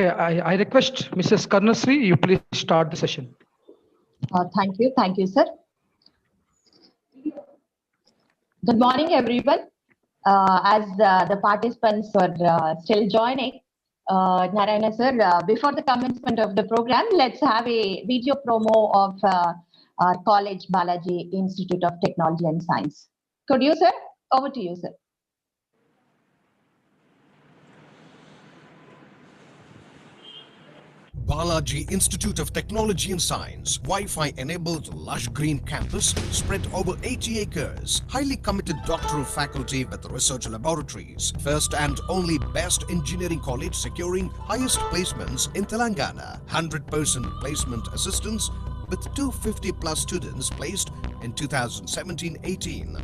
Okay, I request Mrs. Karnasri, you please start the session. Thank you, sir. Good morning, everyone. As the participants are still joining, Narayana sir, before the commencement of the program, let's have a video promo of our college, Balaji Institute of Technology and Science. Could you, sir? Over to you, sir. Balaji Institute of Technology and Science, Wi-Fi enabled lush green campus spread over 80 acres, highly committed doctoral faculty with research laboratories, first and only best engineering college securing highest placements in Telangana, 100% placement assistance with 250 plus students placed in 2017-18.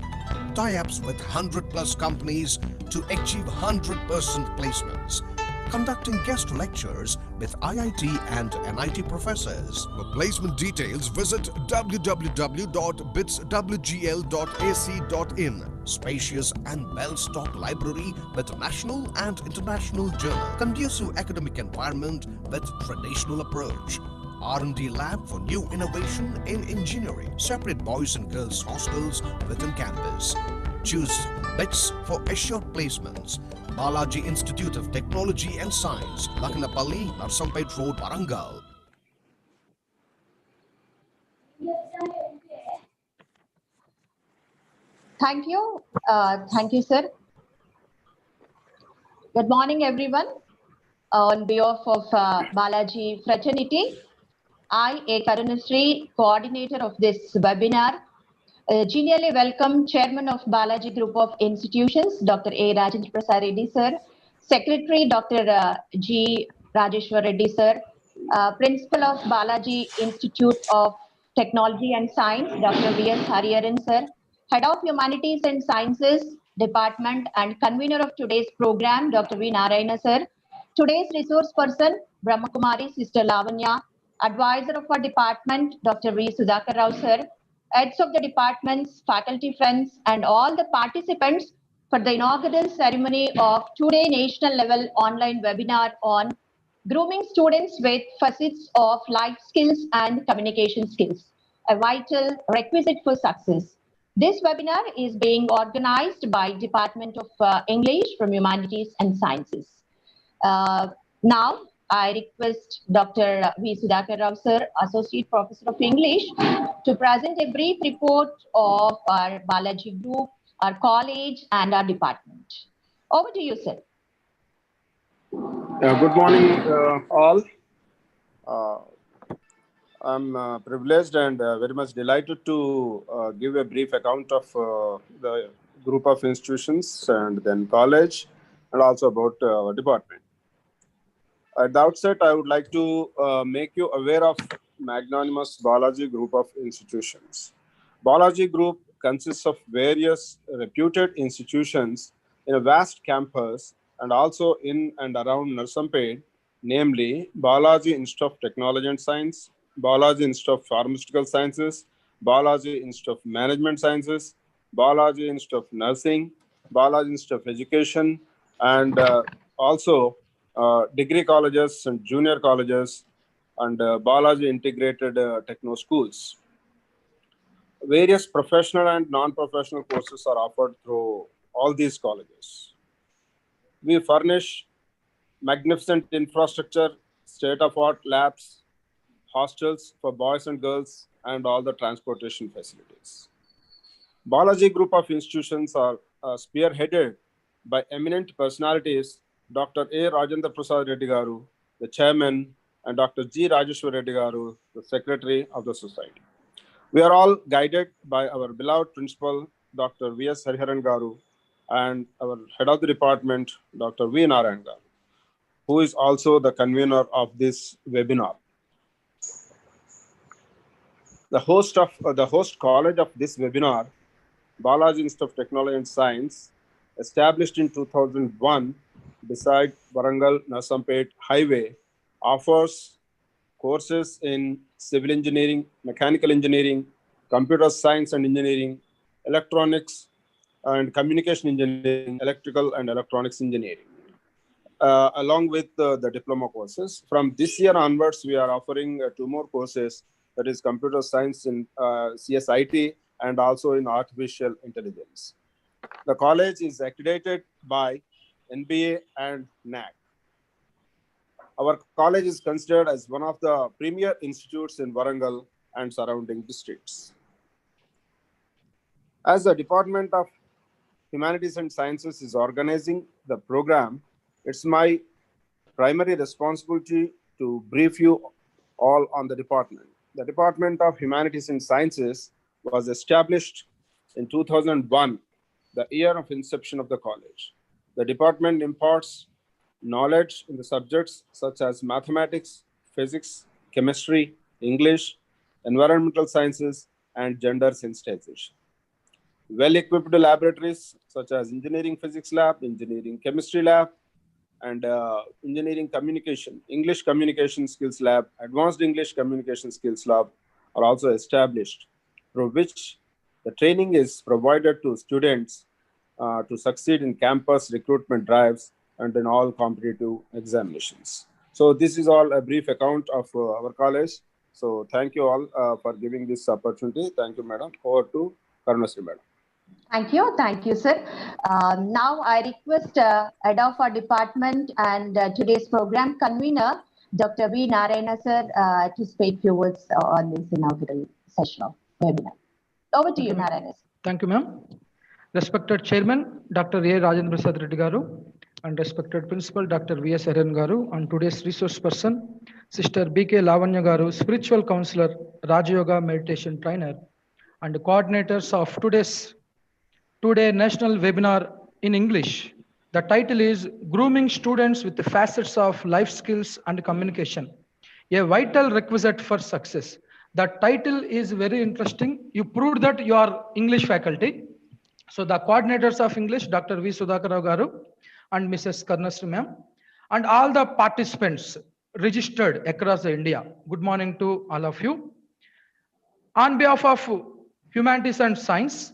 Tie-ups with 100 plus companies to achieve 100% placements. Conducting guest lectures with IIT and NIT professors. For placement details, visit www.bitswgl.ac.in. Spacious and well-stocked library with national and international journal. Conducive academic environment with traditional approach. R&D lab for new innovation in engineering. Separate boys and girls hostels within campus. Choose BITS for assured placements. Balaji Institute of Technology and Science, Lakanapalli, Narsampet Road, Warangal. Thank you, sir. Good morning, everyone. On behalf of Balaji fraternity, I, A. Karunasri, coordinator of this webinar, genially welcome Chairman of Balaji Group of Institutions, Dr. A. Rajendra Prasad Reddy, sir, Secretary, Dr. G. Rajeshwar Reddy, sir, Principal of Balaji Institute of Technology and Science, Dr. V.S. Hariharan, sir, Head of Humanities and Sciences Department and convener of today's program, Dr. V. Narayana, sir, today's resource person, Brahmakumari, Sister Lavanya, advisor of our department, Dr. V. Sudhakar Rao, sir, heads of the departments, faculty friends, and all the participants for the inaugural ceremony of today national level online webinar on grooming students with facets of life skills and communication skills, a vital requisite for success. This webinar is being organized by Department of English from Humanities and Sciences. Now, I request Dr. V. Sudhakar Rao, sir, Associate Professor of English, to present a brief report of our Balaji Group, our college, and our department. Over to you, sir. Good morning, all. I'm privileged and very much delighted to give a brief account of the group of institutions and then college, and also about our department. At the outset, I would like to make you aware of magnanimous Balaji Group of institutions. Balaji Group consists of various reputed institutions in a vast campus and also in and around Narsampet, namely Balaji Institute of Technology and Science, Balaji Institute of Pharmaceutical Sciences, Balaji Institute of Management Sciences, Balaji Institute of Nursing, Balaji Institute of Education, and also degree colleges and junior colleges, and Balaji Integrated Techno Schools. Various professional and non-professional courses are offered through all these colleges. We furnish magnificent infrastructure, state-of-art labs, hostels for boys and girls, and all the transportation facilities. Balaji Group of institutions are spearheaded by eminent personalities, Dr. A. Rajendra Prasad Reddy Garu, the chairman, and Dr. G. Rajeshwar Reddy Garu, the secretary of the society. We are all guided by our beloved principal, Dr. V.S. Hariharan Garu, and our head of the department, Dr. V. Narayan Garu, who is also the convener of this webinar. The host college of this webinar, Balaji Institute of Technology and Science, established in 2001 beside Warangal Narsampet Highway, offers courses in civil engineering, mechanical engineering, computer science and engineering, electronics and communication engineering, electrical and electronics engineering. along with the diploma courses. From this year onwards, we are offering two more courses, that is computer science in CSIT and also in artificial intelligence. The college is accredited by NBA and NAC. Our college is considered as one of the premier institutes in Warangal and surrounding districts. As the Department of Humanities and Sciences is organizing the program, it's my primary responsibility to brief you all on the department. The Department of Humanities and Sciences was established in 2001, the year of inception of the college. The department imparts knowledge in the subjects such as mathematics, physics, chemistry, English, environmental sciences, and gender sensitization. Well-equipped laboratories such as engineering physics lab, engineering chemistry lab, and engineering communication, English communication skills lab, advanced English communication skills lab are also established, through which the training is provided to students to succeed in campus recruitment drives and in all competitive examinations. So this is all a brief account of our college. So thank you all for giving this opportunity. Thank you, madam. Over to Karunasri, madam. Thank you, sir. Now I request head of our department and today's program convener, Dr. V. Narayana, sir, to speak few words on this inaugural session of webinar. Over to you, Narayana. Thank you, ma'am. Respected Chairman, Dr. A. Rajendra Prasad Reddy Garu, and respected Principal, Dr. V.S. Haran Garu, and today's resource person, Sister B.K. Lavanya Garu, Spiritual Counselor, Raja Yoga Meditation Trainer, and coordinators of Today National Webinar in English. The title is Grooming Students with the Facets of Life Skills and Communication, a vital requisite for success. The title is very interesting. You proved that you are English faculty. So the coordinators of English, Dr. V. Sudhakar Rao Garu and Mrs. Karnasri ma'am, and all the participants registered across India. Good morning to all of you. On behalf of Humanities and Science,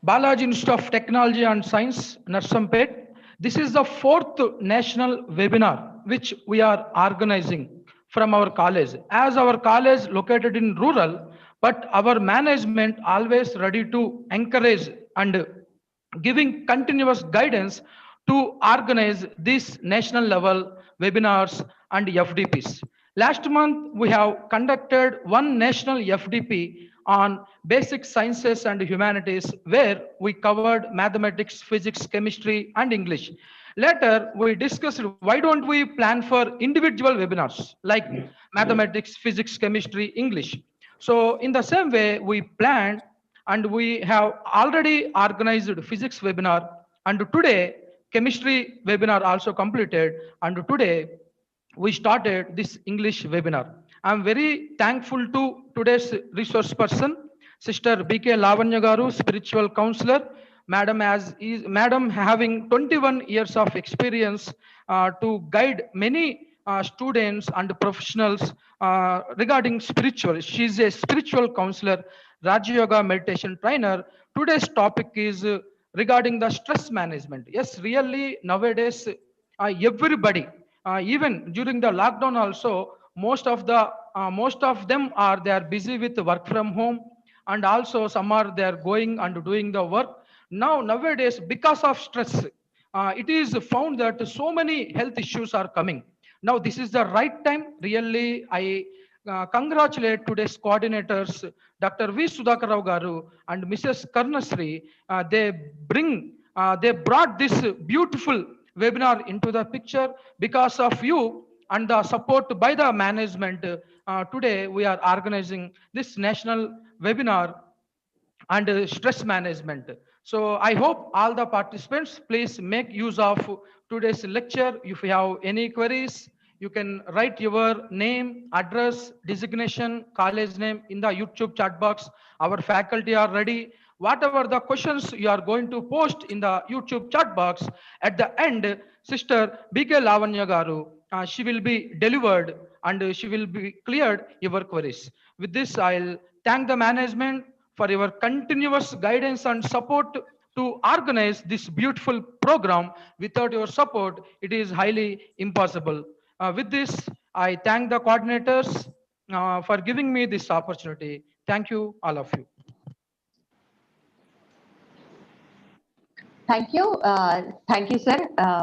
Balaji Institute of Technology and Science, Narsampet, this is the 4th national webinar which we are organizing from our college. As our college located in rural, but our management always ready to encourage and giving continuous guidance to organize these national level webinars and FDPs. Last month, we have conducted one national FDP on basic sciences and humanities, where we covered mathematics, physics, chemistry, and English. Later, we discussed why don't we plan for individual webinars like mathematics, physics, chemistry, English. So in the same way, we planned and we have already organized physics webinar, and today chemistry webinar also completed, and today we started this English webinar. I'm very thankful to today's resource person, Sister B.K. Lavanya Garu, spiritual counselor. Madam having 21 years of experience to guide many students and professionals regarding spiritual. She's a spiritual counselor, Raja Yoga meditation trainer. Today's topic is regarding the stress management. Yes, really nowadays everybody, even during the lockdown also, most of them are they are busy with work from home, and also some are they are going and doing the work. Nowadays, because of stress, it is found that so many health issues are coming. Now this is the right time. Really, I congratulate today's coordinators, Dr. V. Sudhakar Rao Garu and Mrs. Karnasri. They brought this beautiful webinar into the picture. Because of you and the support by the management, today we are organizing this national webinar and stress management. So I hope all the participants please make use of today's lecture. If you have any queries, you can write your name, address, designation, college name in the YouTube chat box. Our faculty are ready. Whatever the questions you are going to post in the YouTube chat box, at the end, Sister B.K. Lavanya Garu, she will be delivered and she will be cleared your queries. With this, I'll thank the management for your continuous guidance and support to organize this beautiful program. Without your support, it is highly impossible. With this, I thank the coordinators for giving me this opportunity. Thank you, all of you. Thank you, sir.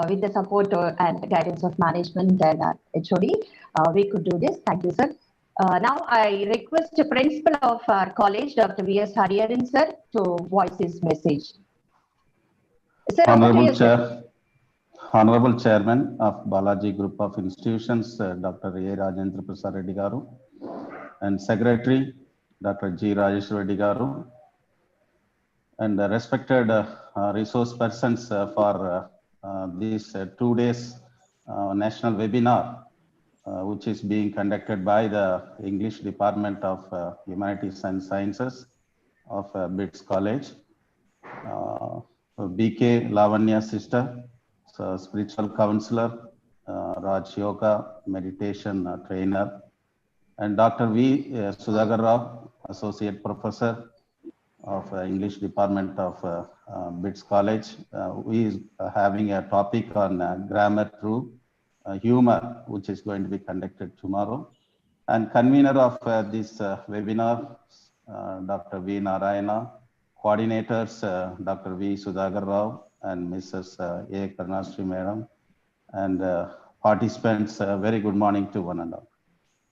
With the support and guidance of management and HOD, we could do this. Thank you, sir. Now I request the principal of our college, Dr. V.S. Hariharan, sir, to voice his message. Sir, Honorable Chair, Honorable Chairman of Balaji Group of Institutions, Dr. A. Rajendra Prasad Reddy Garu, and Secretary, Dr. G. Rajesh Reddy Garu, and respected resource persons for this 2 days national webinar, which is being conducted by the English Department of Humanities and Sciences of BITS College. BK Lavanya sister, so spiritual counselor, Raj Yoga meditation trainer, and Dr. V. Sudhagar Rao, associate professor of English Department of BITS College, who is having a topic on grammar through humor, which is going to be conducted tomorrow. And convener of this webinar, Dr. V. Narayana, coordinators, Dr. V. Sudhagar Rao and Mrs. A. Karnasri Madam, and participants, very good morning to one and all.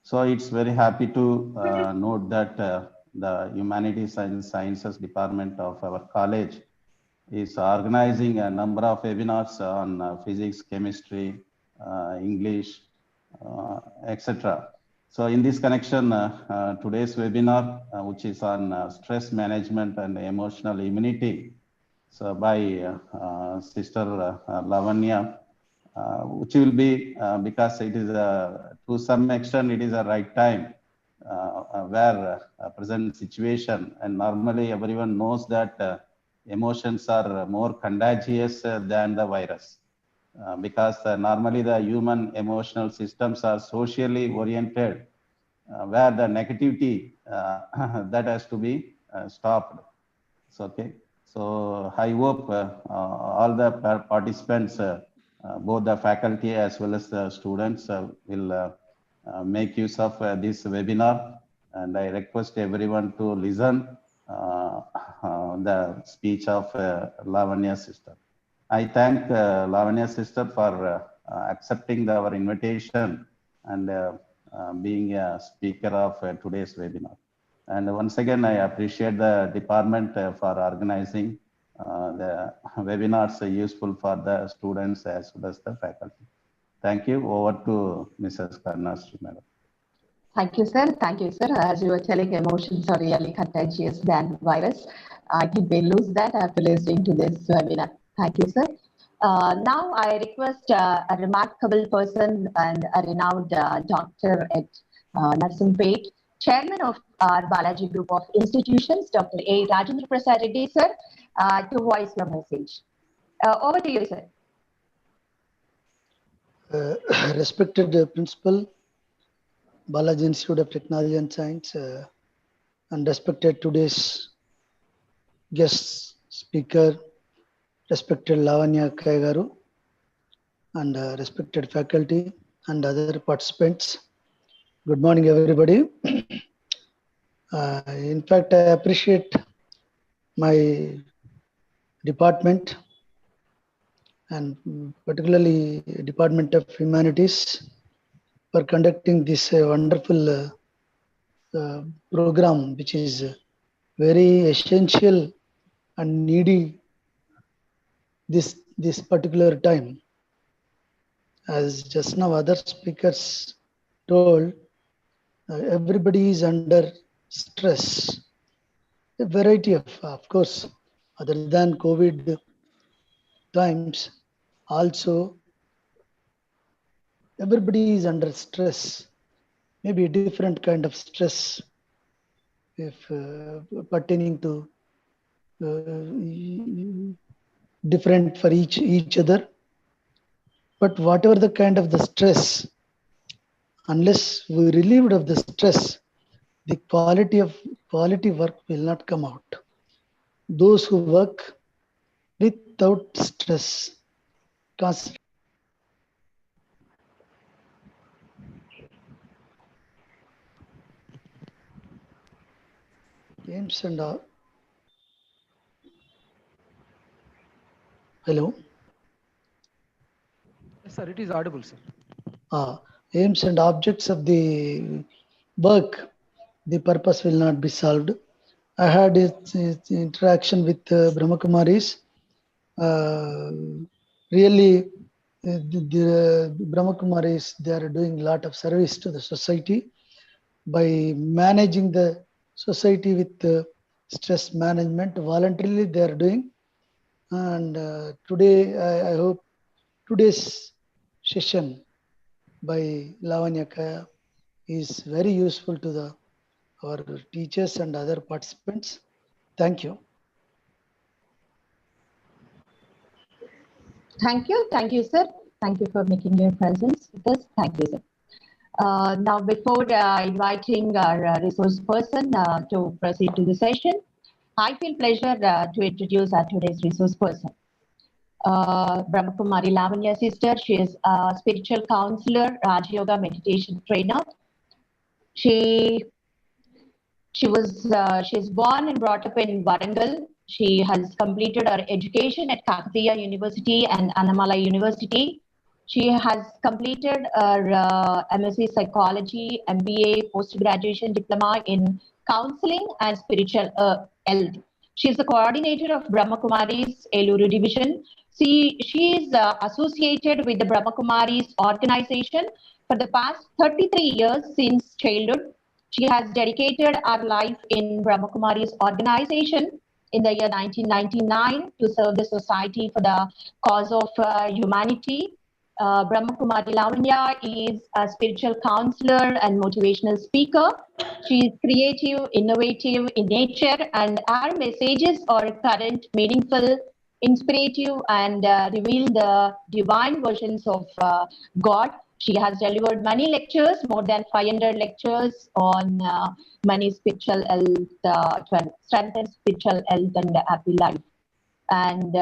So it's very happy to note that the Humanities and Sciences Department of our college is organizing a number of webinars on physics, chemistry, English, etc. So in this connection, today's webinar, which is on stress management and emotional immunity, so by Sister Lavanya, which will be, because it is, to some extent, it is a right time where present situation, and normally everyone knows that emotions are more contagious than the virus. Because normally the human emotional systems are socially oriented, where the negativity that has to be stopped. So, okay. So I hope all the participants, both the faculty as well as the students, will make use of this webinar, and I request everyone to listen the speech of Lavanya sister. I thank Lavanya sister for accepting our invitation and being a speaker of today's webinar. And once again, I appreciate the department for organizing the webinars useful for the students as well as the faculty. Thank you. Over to Mrs. Karnasri, Madam. Thank you, sir. Thank you, sir. As you were telling, emotions are really contagious than virus. I think they lose that after listening to this webinar. Thank you, sir. Now I request a remarkable person and a renowned doctor at Narsampet, chairman of our Balaji Group of Institutions, Dr. A. Rajendra Prasad Reddy, sir, to voice your message. Over to you, sir. Respected Principal, Balaji Institute of Technology and Science, and respected today's guest speaker, respected Lavanya Kaigaru, and respected faculty and other participants. Good morning, everybody. In fact, I appreciate my department and particularly Department of Humanities for conducting this wonderful program, which is very essential and needy this particular time. As just now other speakers told, everybody is under stress. A variety of course, other than COVID times, also everybody is under stress. Maybe a different kind of stress, if pertaining to different for each other. But whatever the kind of the stress, unless we relieved of the stress, the quality work will not come out. Those who work without stress. Concentrate. Aims and hello. Yes, sir, it is audible, sir. Aims and objects of the work, the purpose will not be solved. I had its interaction with Brahma Kumaris. Really, the Brahma Kumaris, they are doing a lot of service to the society by managing the society with stress management. Voluntarily, they are doing. And today, I hope today's session by Lavanya Kaya is very useful to our teachers and other participants. Thank you. Thank you, sir. Thank you for making your presence with us. Thank you, sir. Now, before inviting our resource person to proceed to the session, I feel pleasure to introduce our today's resource person. Brahma Kumari Lavanya sister. She is a spiritual counselor, Raj Yoga meditation trainer. She's born and brought up in Warangal. She has completed her education at Kakatiya University and Annamalai University. She has completed her MSc Psychology, MBA, post-graduation diploma in counseling and spiritual health. She is the coordinator of Brahma Kumari's Eluru division. She is associated with the Brahma Kumari's organization for the past 33 years since childhood. She has dedicated her life in Brahma Kumari's organization in the year 1999 to serve the society for the cause of humanity. Brahma Kumari Lavanya is a spiritual counselor and motivational speaker. She is creative, innovative in nature, and her messages are current, meaningful, inspirative, and reveal the divine versions of God. She has delivered many lectures, more than 500 lectures on many spiritual health, to strengthen spiritual health and happy life. And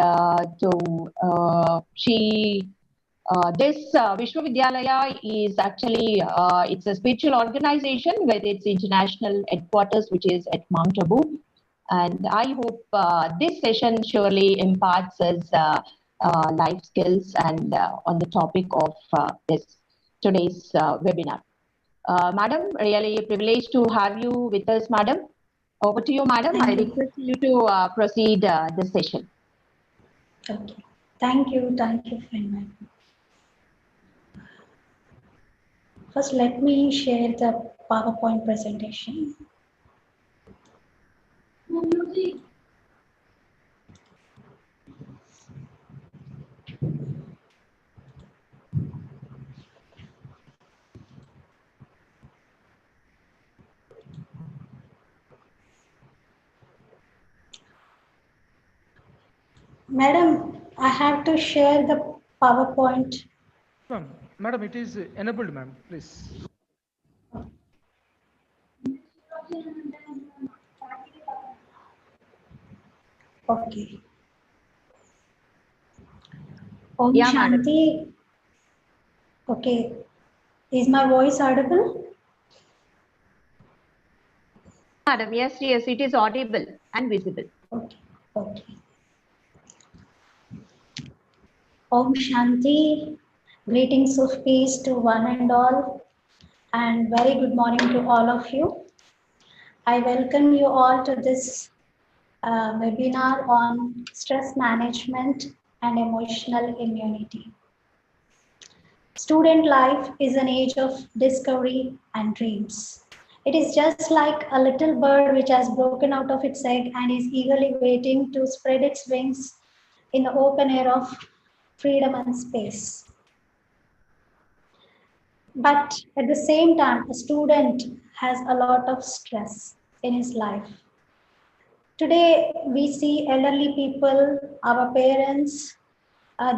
this Vishwavidyalaya is actually, it's a spiritual organization with its international headquarters, which is at Mount Abu. And I hope this session surely imparts us life skills and on the topic of today's webinar. Madam, really a privilege to have you with us, madam. Over to you, madam. I request you to proceed this session. Okay. Thank you for inviting me. First, let me share the PowerPoint presentation. Madam, I have to share the PowerPoint. Madam, it is enabled, ma'am, please. Okay. Om Yeah, Shanti. madam. Okay. Is my voice audible? Madam, yes, it is audible and visible. Okay. Okay. Om Shanti. Greetings of peace to one and all, and very good morning to all of you. I welcome you all to this webinar on stress management and emotional immunity. Student life is an age of discovery and dreams. It is just like a little bird which has broken out of its egg and is eagerly waiting to spread its wings in the open air of freedom and space. But at the same time, a student has a lot of stress in his life. Today, we see elderly people, our parents,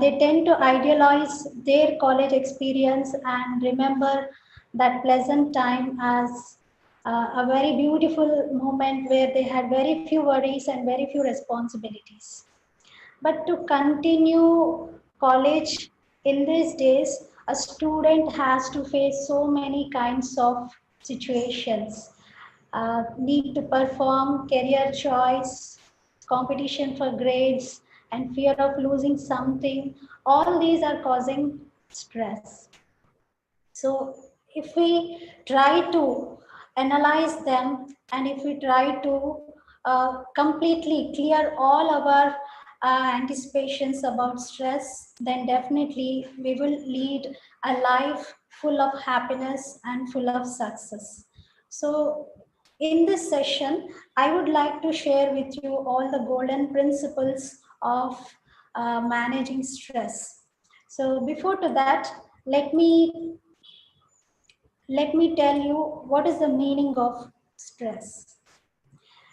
they tend to idealize their college experience and remember that pleasant time as a very beautiful moment where they had very few worries and very few responsibilities. But to continue college in these days, a student has to face so many kinds of situations. Need to perform, career choice, competition for grades, and fear of losing something. All these are causing stress. So if we try to analyze them, and if we try to completely clear all our anticipations about stress, then definitely we will lead a life full of happiness and full of success. So in this session, I would like to share with you all the golden principles of managing stress. So before to that, let me tell you what is the meaning of stress.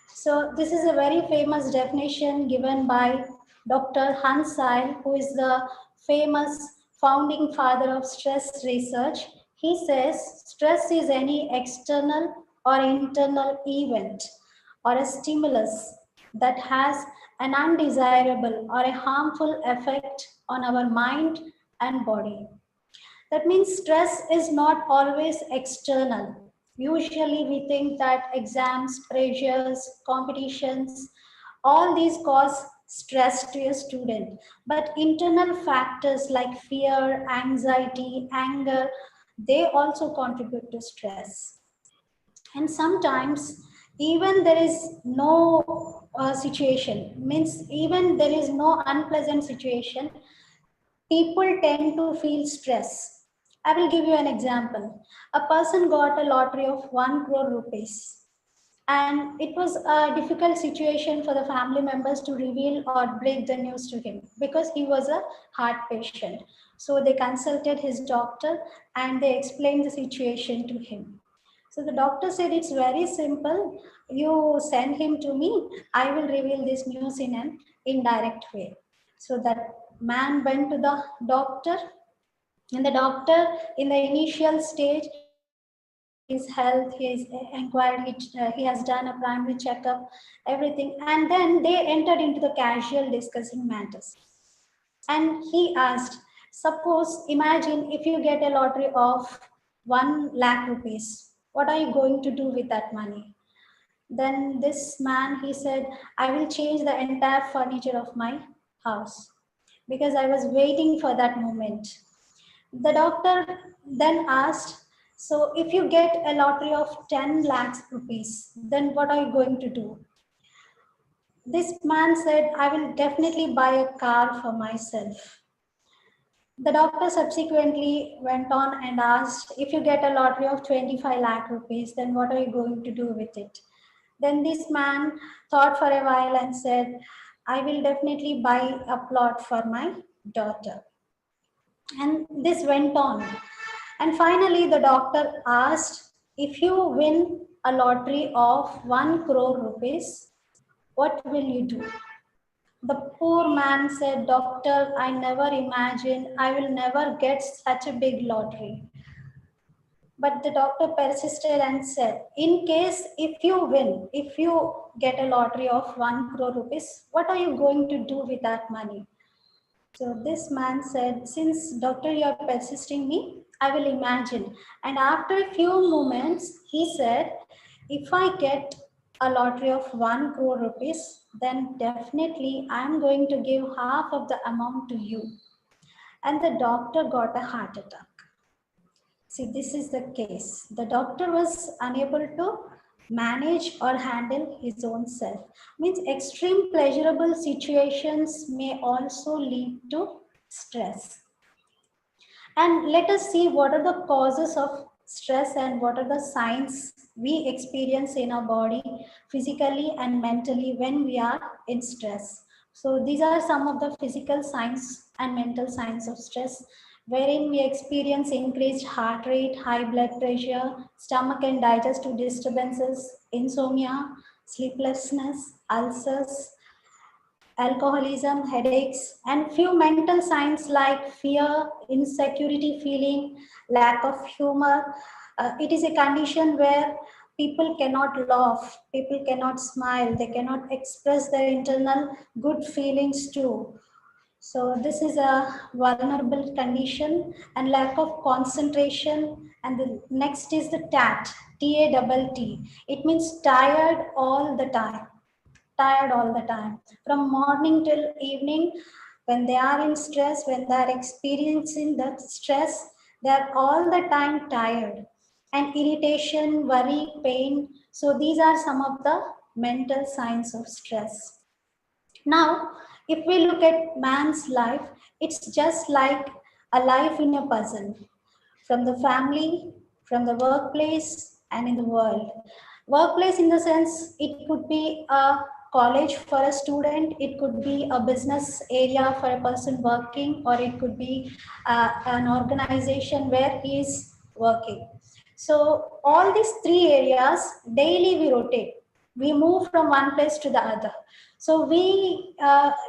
So this is a very famous definition given by Dr. Hans Seil, who is the famous founding father of stress research. He says stress is any external or internal event or a stimulus that has an undesirable or a harmful effect on our mind and body. That means stress is not always external. Usually we think that exams, pressures, competitions, all these cause stress to a student. But internal factors like fear, anxiety, anger, they also contribute to stress. And sometimes even there is no situation, means even there is no unpleasant situation, people tend to feel stress. I will give you an example. A person got a lottery of 1 crore rupees, and it was a difficult situation for the family members to reveal or break the news to him because he was a heart patient. So they consulted his doctor and they explained the situation to him. So the doctor said, it's very simple. You send him to me. I will reveal this news in an indirect way. So that man went to the doctor, and the doctor in the initial stage, he inquired his health, he has done a primary checkup, everything. And then they entered into the casual discussing matters. And he asked, suppose, imagine if you get a lottery of 1 lakh rupees, what are you going to do with that money? Then this man, he said, I will change the entire furniture of my house because I was waiting for that moment. The doctor then asked, so if you get a lottery of 10 lakhs rupees, then what are you going to do? This man said, I will definitely buy a car for myself. The doctor subsequently went on and asked, if you get a lottery of 25 lakh rupees, then what are you going to do with it? Then this man thought for a while and said, I will definitely buy a plot for my daughter. And this went on. And finally, the doctor asked, if you win a lottery of 1 crore rupees, what will you do? The poor man said, Doctor, I never imagined I will never get such a big lottery. But the doctor persisted and said, in case if you win, if you get a lottery of 1 crore rupees, what are you going to do with that money? So this man said, since doctor, you are persisting me, I will imagine. And after a few moments, he said, if I get a lottery of 1 crore rupees, then definitely I'm going to give half of the amount to you. And the doctor got a heart attack. See, this is the case. The doctor was unable to manage or handle his own self. Means extreme pleasurable situations may also lead to stress. And let us see what are the causes of stress and what are the signs we experience in our body physically and mentally when we are in stress. So these are some of the physical signs and mental signs of stress, wherein we experience increased heart rate, high blood pressure, stomach and digestive disturbances, insomnia, sleeplessness, ulcers, alcoholism, headaches, and few mental signs like fear, insecurity feeling, lack of humor. It is a condition where people cannot laugh, people cannot smile, they cannot express their internal good feelings too. So this is a vulnerable condition and lack of concentration. And the next is the TAT, T-A-T-T. It means tired all the time, tired all the time. From morning till evening, when they are in stress, when they are experiencing that stress, they are all the time tired. And irritation, worry, pain. So these are some of the mental signs of stress. Now, if we look at man's life, it's just like a life in a puzzle, from the family, from the workplace, and in the world. Workplace, in the sense, it could be a college for a student, it could be a business area for a person working, or it could be an organization where he is working. So, all these three areas, daily we rotate. We move from one place to the other. So we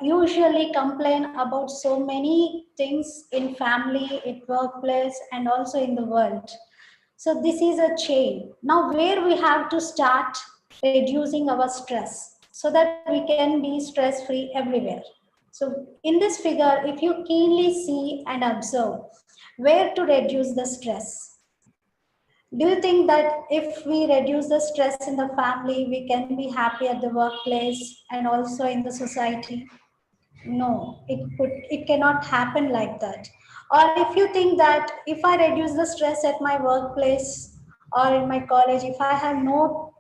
usually complain about so many things in family, in workplace, and also in the world. So this is a chain. Now where we have to start reducing our stress so that we can be stress free everywhere. So in this figure, if you keenly see and observe where to reduce the stress, do you think that if we reduce the stress in the family, we can be happy at the workplace and also in the society? No, it cannot happen like that. Or if you think that if I reduce the stress at my workplace or in my college, if I have no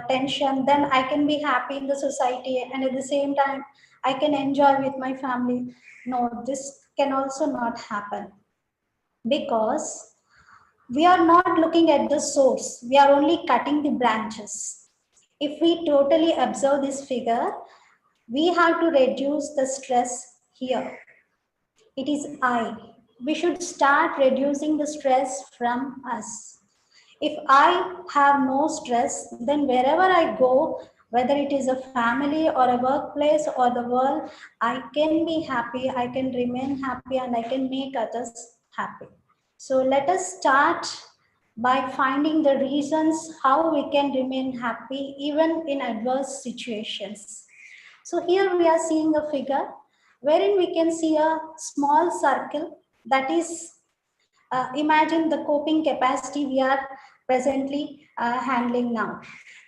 tension, then I can be happy in the society and at the same time I can enjoy with my family. No, this can also not happen because we are not looking at the source. We are only cutting the branches. If we totally observe this figure, we have to reduce the stress here. It is I. We should start reducing the stress from us. If I have no stress, then wherever I go, whether it is a family or a workplace or the world, I can be happy, I can remain happy, and I can make others happy. So let us start by finding the reasons how we can remain happy even in adverse situations. So here we are seeing a figure wherein we can see a small circle that is, imagine the coping capacity we are presently handling now.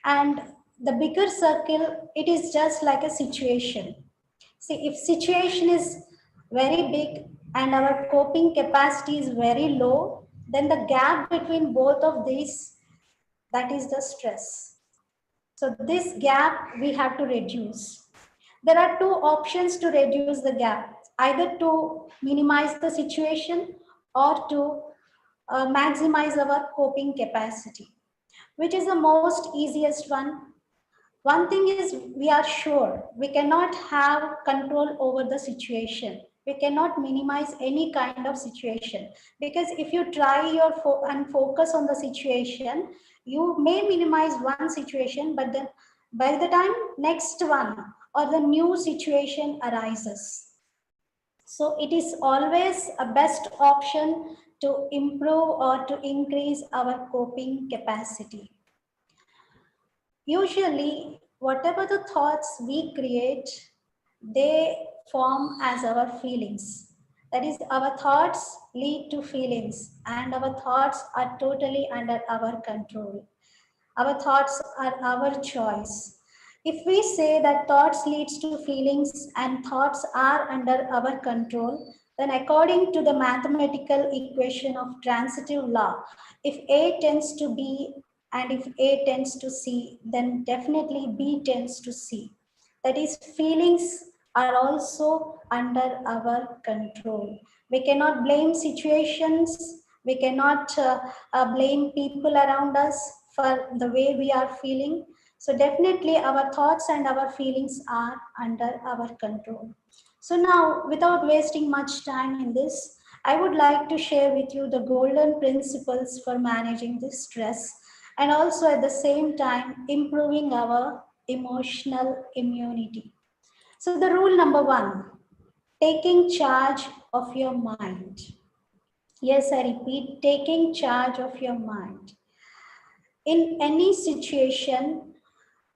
And the bigger circle, it is just like a situation. See, if situation is very big and our coping capacity is very low, then the gap between both of these, that is the stress. So this gap we have to reduce. There are two options to reduce the gap, either to minimize the situation or to maximize our coping capacity. Which is the most easiest one? One thing is we are sure we cannot have control over the situation. We cannot minimize any kind of situation because if you try and focus on the situation, you may minimize one situation, but then by the time next one or the new situation arises. So it is always a best option to improve or to increase our coping capacity. Usually, whatever the thoughts we create, they form as our feelings. That is, our thoughts lead to feelings, and our thoughts are totally under our control. Our thoughts are our choice. If we say that thoughts leads to feelings and thoughts are under our control, then according to the mathematical equation of transitive law, if A tends to B and if A tends to C, then definitely B tends to C. That is, feelings are also under our control. We cannot blame situations, we cannot blame people around us for the way we are feeling. So definitely our thoughts and our feelings are under our control. So now, without wasting much time in this, I would like to share with you the golden principles for managing this stress and also at the same time improving our emotional immunity. So the rule number one, taking charge of your mind. Yes, I repeat, taking charge of your mind. in any situation,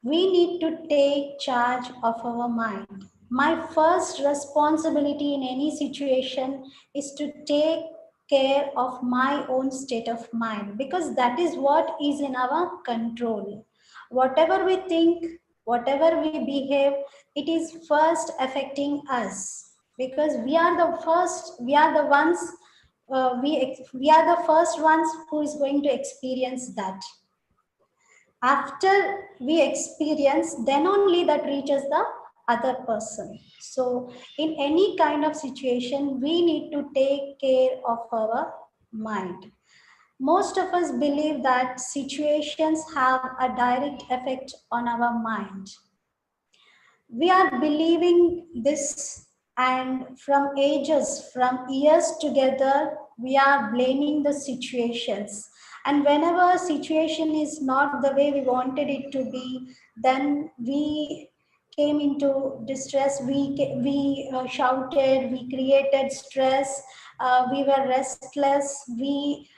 we need to take charge of our mind. My first responsibility in any situation is to take care of my own state of mind, because that is what is in our control. Whatever we think, whatever we behave, it is first affecting us, because we are the ones, we are the first ones who is going to experience that. After we experience, then only that reaches the other person. So in any kind of situation, we need to take care of our mind. Most of us believe that situations have a direct effect on our mind. We are believing this, and from ages, from years together, we are blaming the situations. And whenever a situation is not the way we wanted it to be, then we came into distress, we shouted, we created stress, we were restless, we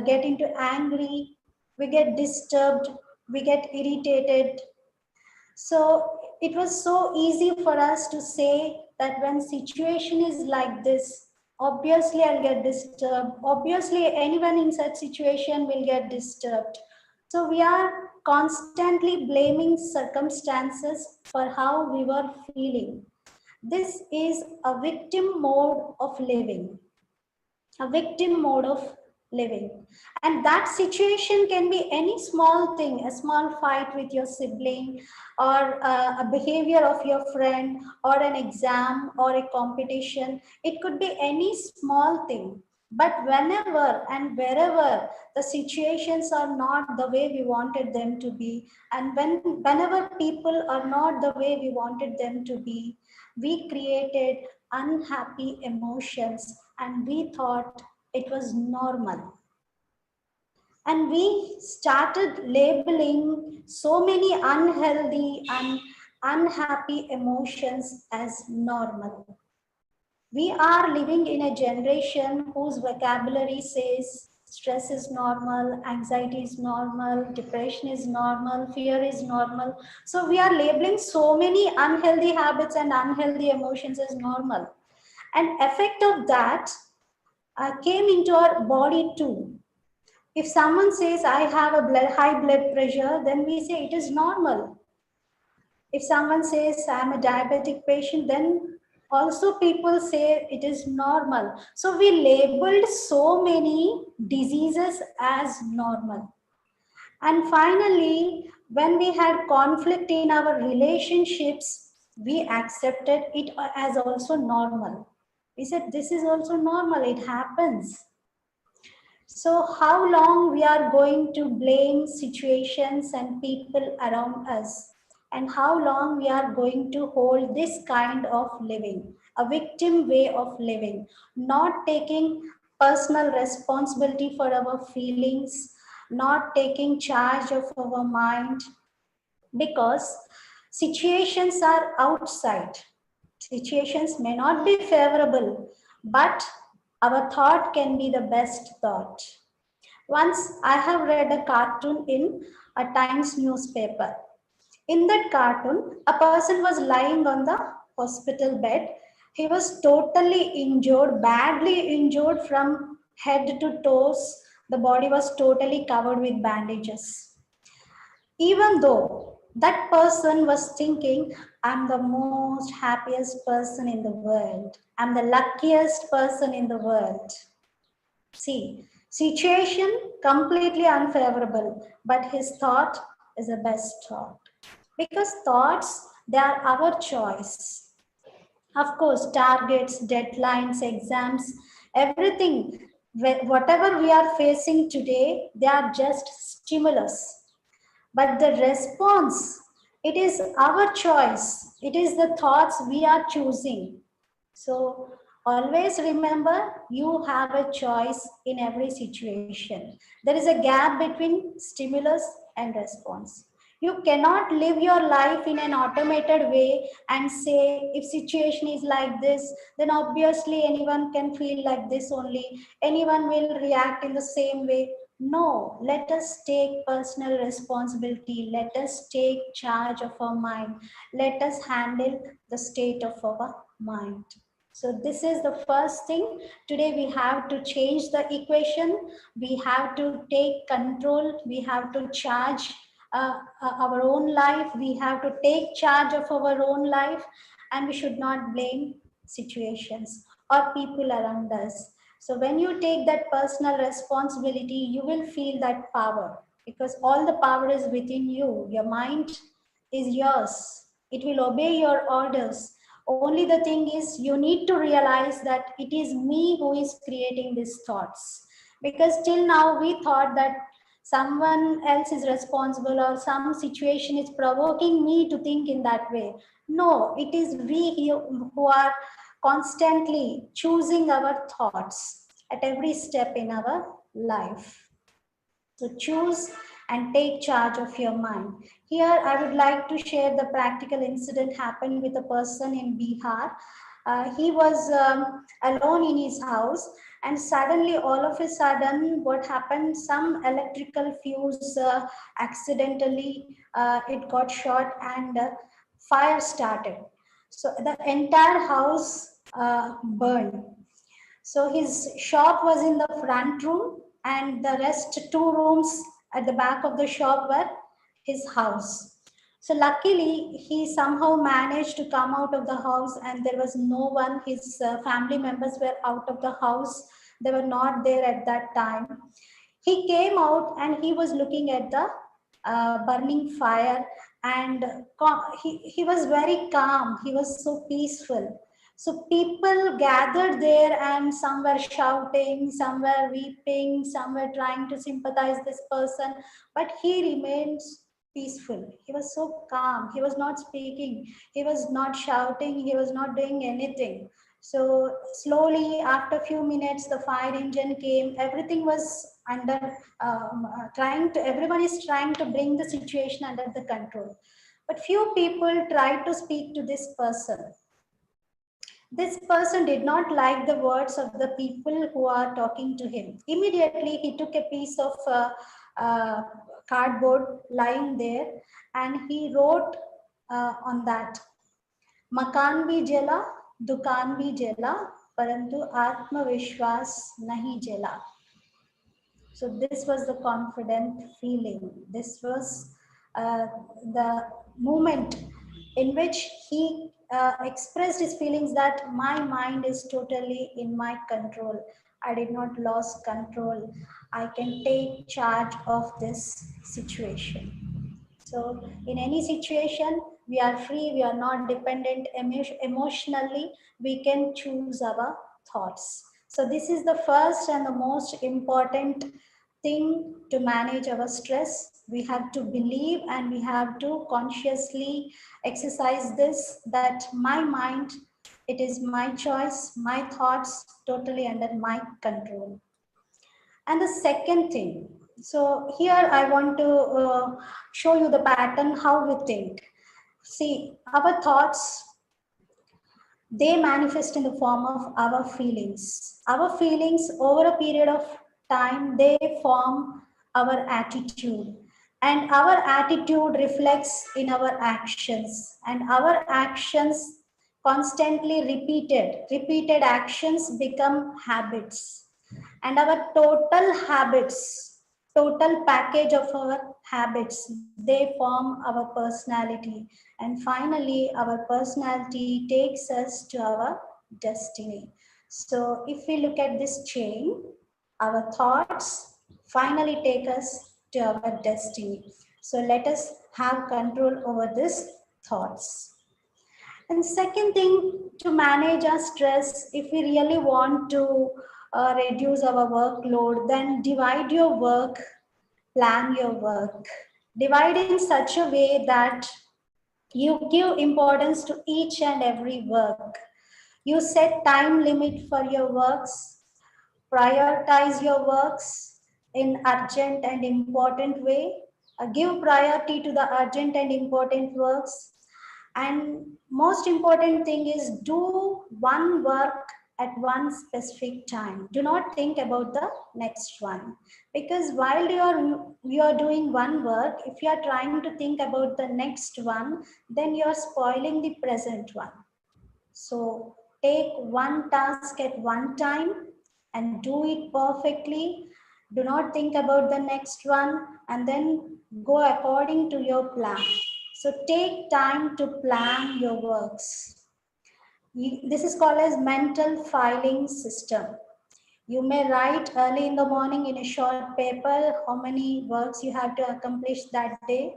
get into angry, we get disturbed, we get irritated. So it was so easy for us to say that when situation is like this, obviously I'll get disturbed. Obviously anyone in such situation will get disturbed. So we are constantly blaming circumstances for how we were feeling. This is a victim mode of living. A victim mode of living. And that situation can be any small thing, a small fight with your sibling, or a behavior of your friend, or an exam, or a competition. It could be any small thing. But whenever and wherever the situations are not the way we wanted them to be, and whenever people are not the way we wanted them to be, we created unhappy emotions and we thought it was normal. And we started labeling so many unhealthy and unhappy emotions as normal. We are living in a generation whose vocabulary says stress is normal, anxiety is normal, depression is normal, fear is normal. So we are labeling so many unhealthy habits and unhealthy emotions as normal. And effect of that came into our body too. If someone says, I have a high blood pressure, then we say it is normal. If someone says, I'm a diabetic patient, then also people say it is normal. So we labeled so many diseases as normal. And finally, when we had conflict in our relationships, we accepted it as also normal. We said, this is also normal, it happens. So how long we are going to blame situations and people around us, and how long we are going to hold this kind of living, a victim way of living, not taking personal responsibility for our feelings, not taking charge of our mind, because situations are outside. Situations may not be favorable, but our thought can be the best thought. Once I have read a cartoon in a Times newspaper. In that cartoon, a person was lying on the hospital bed. He was totally injured, badly injured from head to toes. The body was totally covered with bandages. Even though that person was thinking, I'm the most happiest person in the world, I'm the luckiest person in the world. See, situation completely unfavorable, but his thought is the best thought. Because thoughts, they are our choice. Of course, targets, deadlines, exams, everything, whatever we are facing today, they are just stimulus. But the response, it is our choice. It is the thoughts we are choosing. So always remember, you have a choice in every situation. There is a gap between stimulus and response. You cannot live your life in an automated way and say, if situation is like this, then obviously anyone can feel like this only. Anyone will react in the same way. No, let us take personal responsibility. Let us take charge of our mind. Let us handle the state of our mind. So this is the first thing. Today we have to change the equation. We have to take control. We have to charge our own life. We have to take charge of our own life, and we should not blame situations or people around us. So when you take that personal responsibility, you will feel that power, because all the power is within you. Your mind is yours. It will obey your orders. Only the thing is, you need to realize that it is me who is creating these thoughts. Because till now we thought that someone else is responsible or some situation is provoking me to think in that way. No, it is we who are constantly choosing our thoughts at every step in our life. So choose and take charge of your mind. Here, I would like to share the practical incident happened with a person in Bihar. He was alone in his house, and suddenly, all of a sudden, what happened? Some electrical fuse accidentally it got short, and fire started. So the entire house burned. So his shop was in the front room, and the rest two rooms at the back of the shop were his house. So luckily, he somehow managed to come out of the house, and there was no one. His family members were out of the house. They were not there at that time. He came out and he was looking at the burning fire, and he was very calm. He was so peaceful. So people gathered there, and some were shouting, some were weeping, some were trying to sympathize this person, but he remains peaceful. He was so calm. He was not speaking. He was not shouting. He was not doing anything. So slowly, after a few minutes, the fire engine came. Everything was under everyone is trying to bring the situation under the control. But few people tried to speak to this person. This person did not like the words of the people who are talking to him. Immediately, he took a piece of uh, cardboard lying there, and he wrote on that, "Makan bhi jala, dukan bhi jala, parantu atma vishwas nahi jala." So this was the confident feeling. This was the moment in which he expressed his feelings that my mind is totally in my control. I did not lose control. I can take charge of this situation. So in any situation, we are free, we are not dependent emotionally, we can choose our thoughts. So this is the first and the most important thing to manage our stress. We have to believe and we have to consciously exercise this, that my mind, it is my choice, my thoughts totally under my control. And the second thing, so here I want to show you the pattern how we think. See, our thoughts, they manifest in the form of our feelings. Our feelings over a period of time, they form our attitude. And our attitude reflects in our actions. And our actions constantly repeated actions become habits. And our total habits, total package of our habits, they form our personality. And finally, our personality takes us to our destiny. So if we look at this chain, our thoughts finally take us to our destiny. So let us have control over these thoughts. And second thing, to manage our stress, if we really want to reduce our workload, then divide your work, plan your work. Divide in such a way that you give importance to each and every work. You set time limit for your works, prioritize your works in urgent and important way. Give priority to the urgent and important works. And most important thing is do one work at one specific time. Do not think about the next one, because while you are doing one work, if you are trying to think about the next one, then you are spoiling the present one. So take one task at one time and do it perfectly. Do not think about the next one, and then go according to your plan. So take time to plan your works. This is called as mental filing system. You may write early in the morning in a short paper how many works you have to accomplish that day.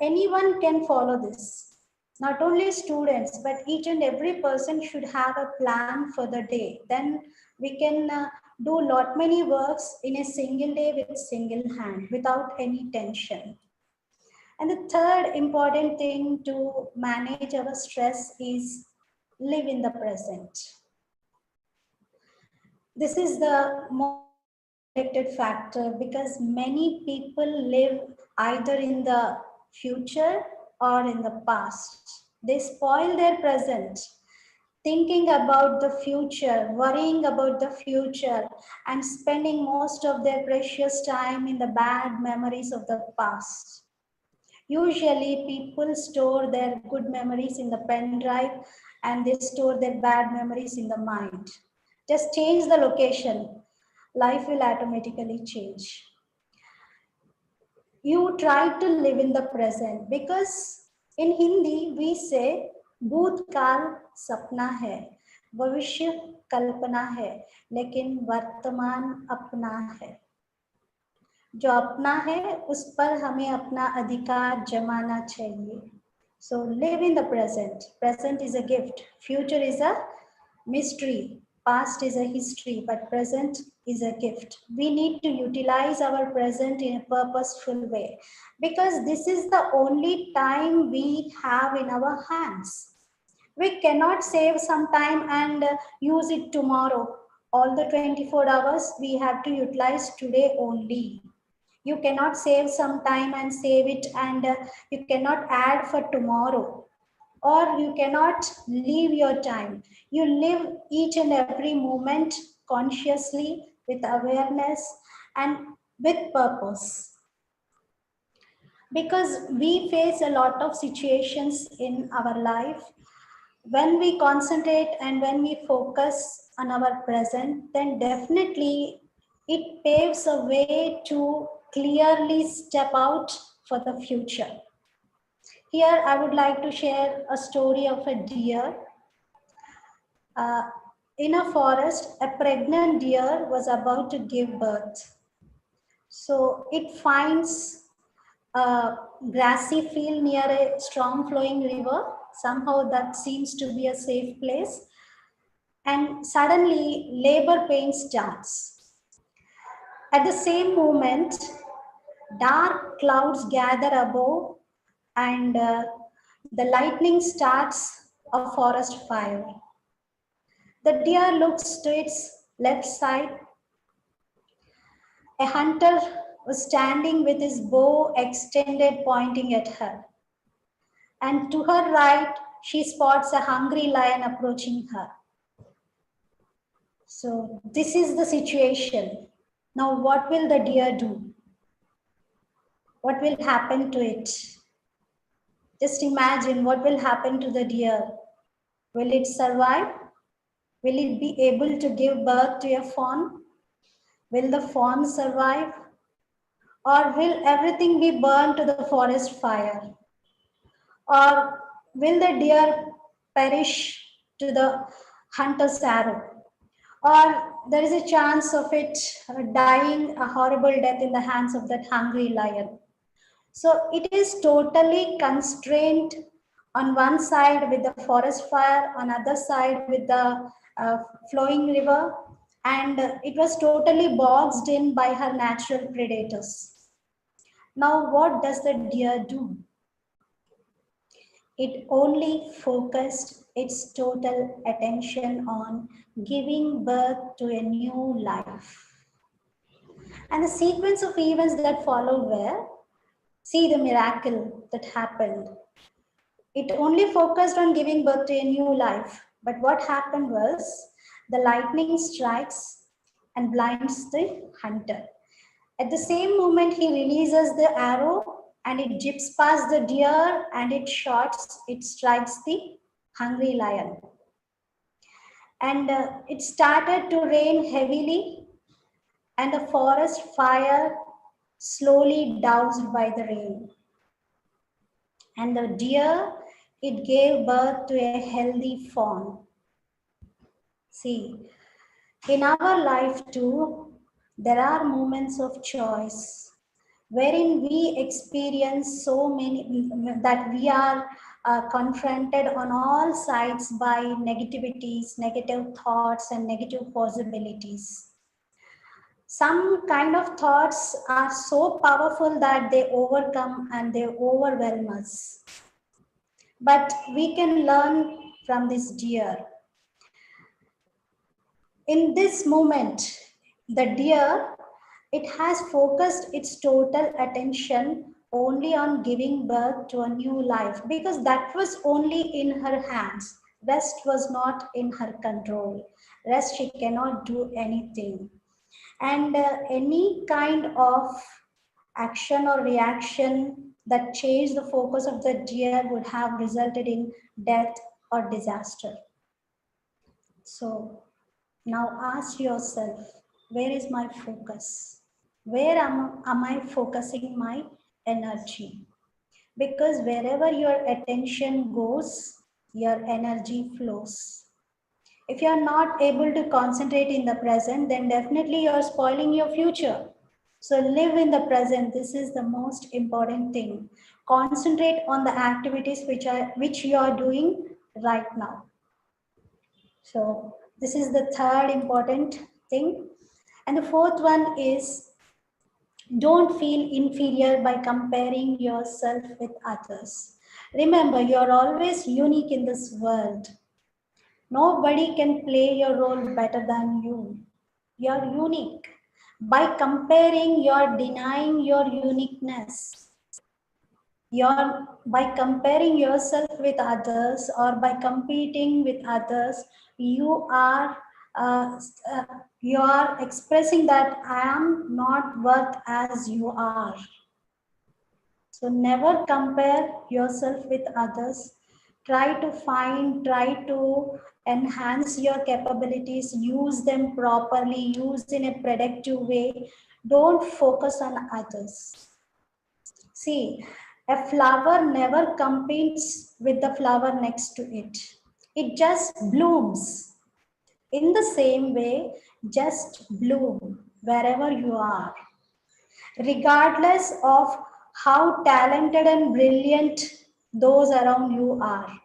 Anyone can follow this. Not only students, but each and every person should have a plan for the day. Then we can do lot many works in a single day with single hand without any tension. And the third important thing to manage our stress is live in the present. This is the most neglected factor because many people live either in the future or in the past. They spoil their present, thinking about the future, worrying about the future, and spending most of their precious time in the bad memories of the past. Usually, people store their good memories in the pen drive and they store their bad memories in the mind. Just change the location, life will automatically change. You try to live in the present because in Hindi we say भूतकाल सपना है, भविष्य कल्पना है, लेकिन वर्तमान अपना है. जो अपना है उस पर हमें अपना अधिकार जमाना चाहिए. So live in the present. Present is a gift. Future is a mystery. Past is a history, but present is a gift. We need to utilize our present in a purposeful way because this is the only time we have in our hands. We cannot save some time and use it tomorrow. All the 24 hours we have to utilize today only. You cannot save some time and save it, and you cannot add for tomorrow, or you cannot leave your time. You live each and every moment consciously with awareness and with purpose, because we face a lot of situations in our life. When we concentrate and when we focus on our present, then definitely it paves a way to clearly step out for the future. Here, I would like to share a story of a deer. In a forest, a pregnant deer was about to give birth. So it finds a grassy field near a strong flowing river. Somehow that seems to be a safe place. And suddenly labor pain starts. At the same moment, dark clouds gather above and the lightning starts a forest fire. The deer looks to its left side. A hunter was standing with his bow extended, pointing at her. And to her right, she spots a hungry lion approaching her. So this is the situation. Now what will the deer do? What will happen to it? Just imagine what will happen to the deer. Will it survive? Will it be able to give birth to a fawn? Will the fawn survive? Or will everything be burned to the forest fire? Or will the deer perish to the hunter's arrow? Or there is a chance of it dying a horrible death in the hands of that hungry lion. So it is totally constrained on one side with the forest fire, on other side with the flowing river, and it was totally boxed in by her natural predators. Now what does the deer do? It only focused its total attention on giving birth to a new life. And the sequence of events that followed were, see the miracle that happened. It only focused on giving birth to a new life. But what happened was, The lightning strikes and blinds the hunter. At the same moment, he releases the arrow and it zips past the deer and it strikes the hungry lion. And it started to rain heavily, and the forest fire slowly doused by the rain. And the deer, it gave birth to a healthy fawn. See, in our life too, there are moments of choice wherein we experience so many that we are confronted on all sides by negativities, negative thoughts, and negative possibilities. Some kind of thoughts are so powerful that they overcome and they overwhelm us. But we can learn from this deer. In this moment, the deer, it has focused its total attention only on giving birth to a new life, because that was only in her hands. Rest was not in her control. Rest, she cannot do anything. And any kind of action or reaction that changed the focus of the deer would have resulted in death or disaster. So now ask yourself, where is my focus? Where am I focusing my energy? Because wherever your attention goes, your energy flows. If you are not able to concentrate in the present, then definitely you are spoiling your future. So live in the present. This is the most important thing. Concentrate on the activities which you are doing right now. So this is the third important thing. And the fourth one is, don't feel inferior by comparing yourself with others. Remember, you are always unique in this world. Nobody can play your role better than you. You are unique. By comparing, you are denying your uniqueness. By comparing yourself with others or by competing with others, you are uh, uh, you are expressing that I am not worth as you are. So never compare yourself with others. Try to enhance your capabilities, use them properly, use in a productive way. Don't focus on others. See, a flower never competes with the flower next to it. It just blooms. In the same way, just bloom wherever you are, regardless of how talented and brilliant those around you are.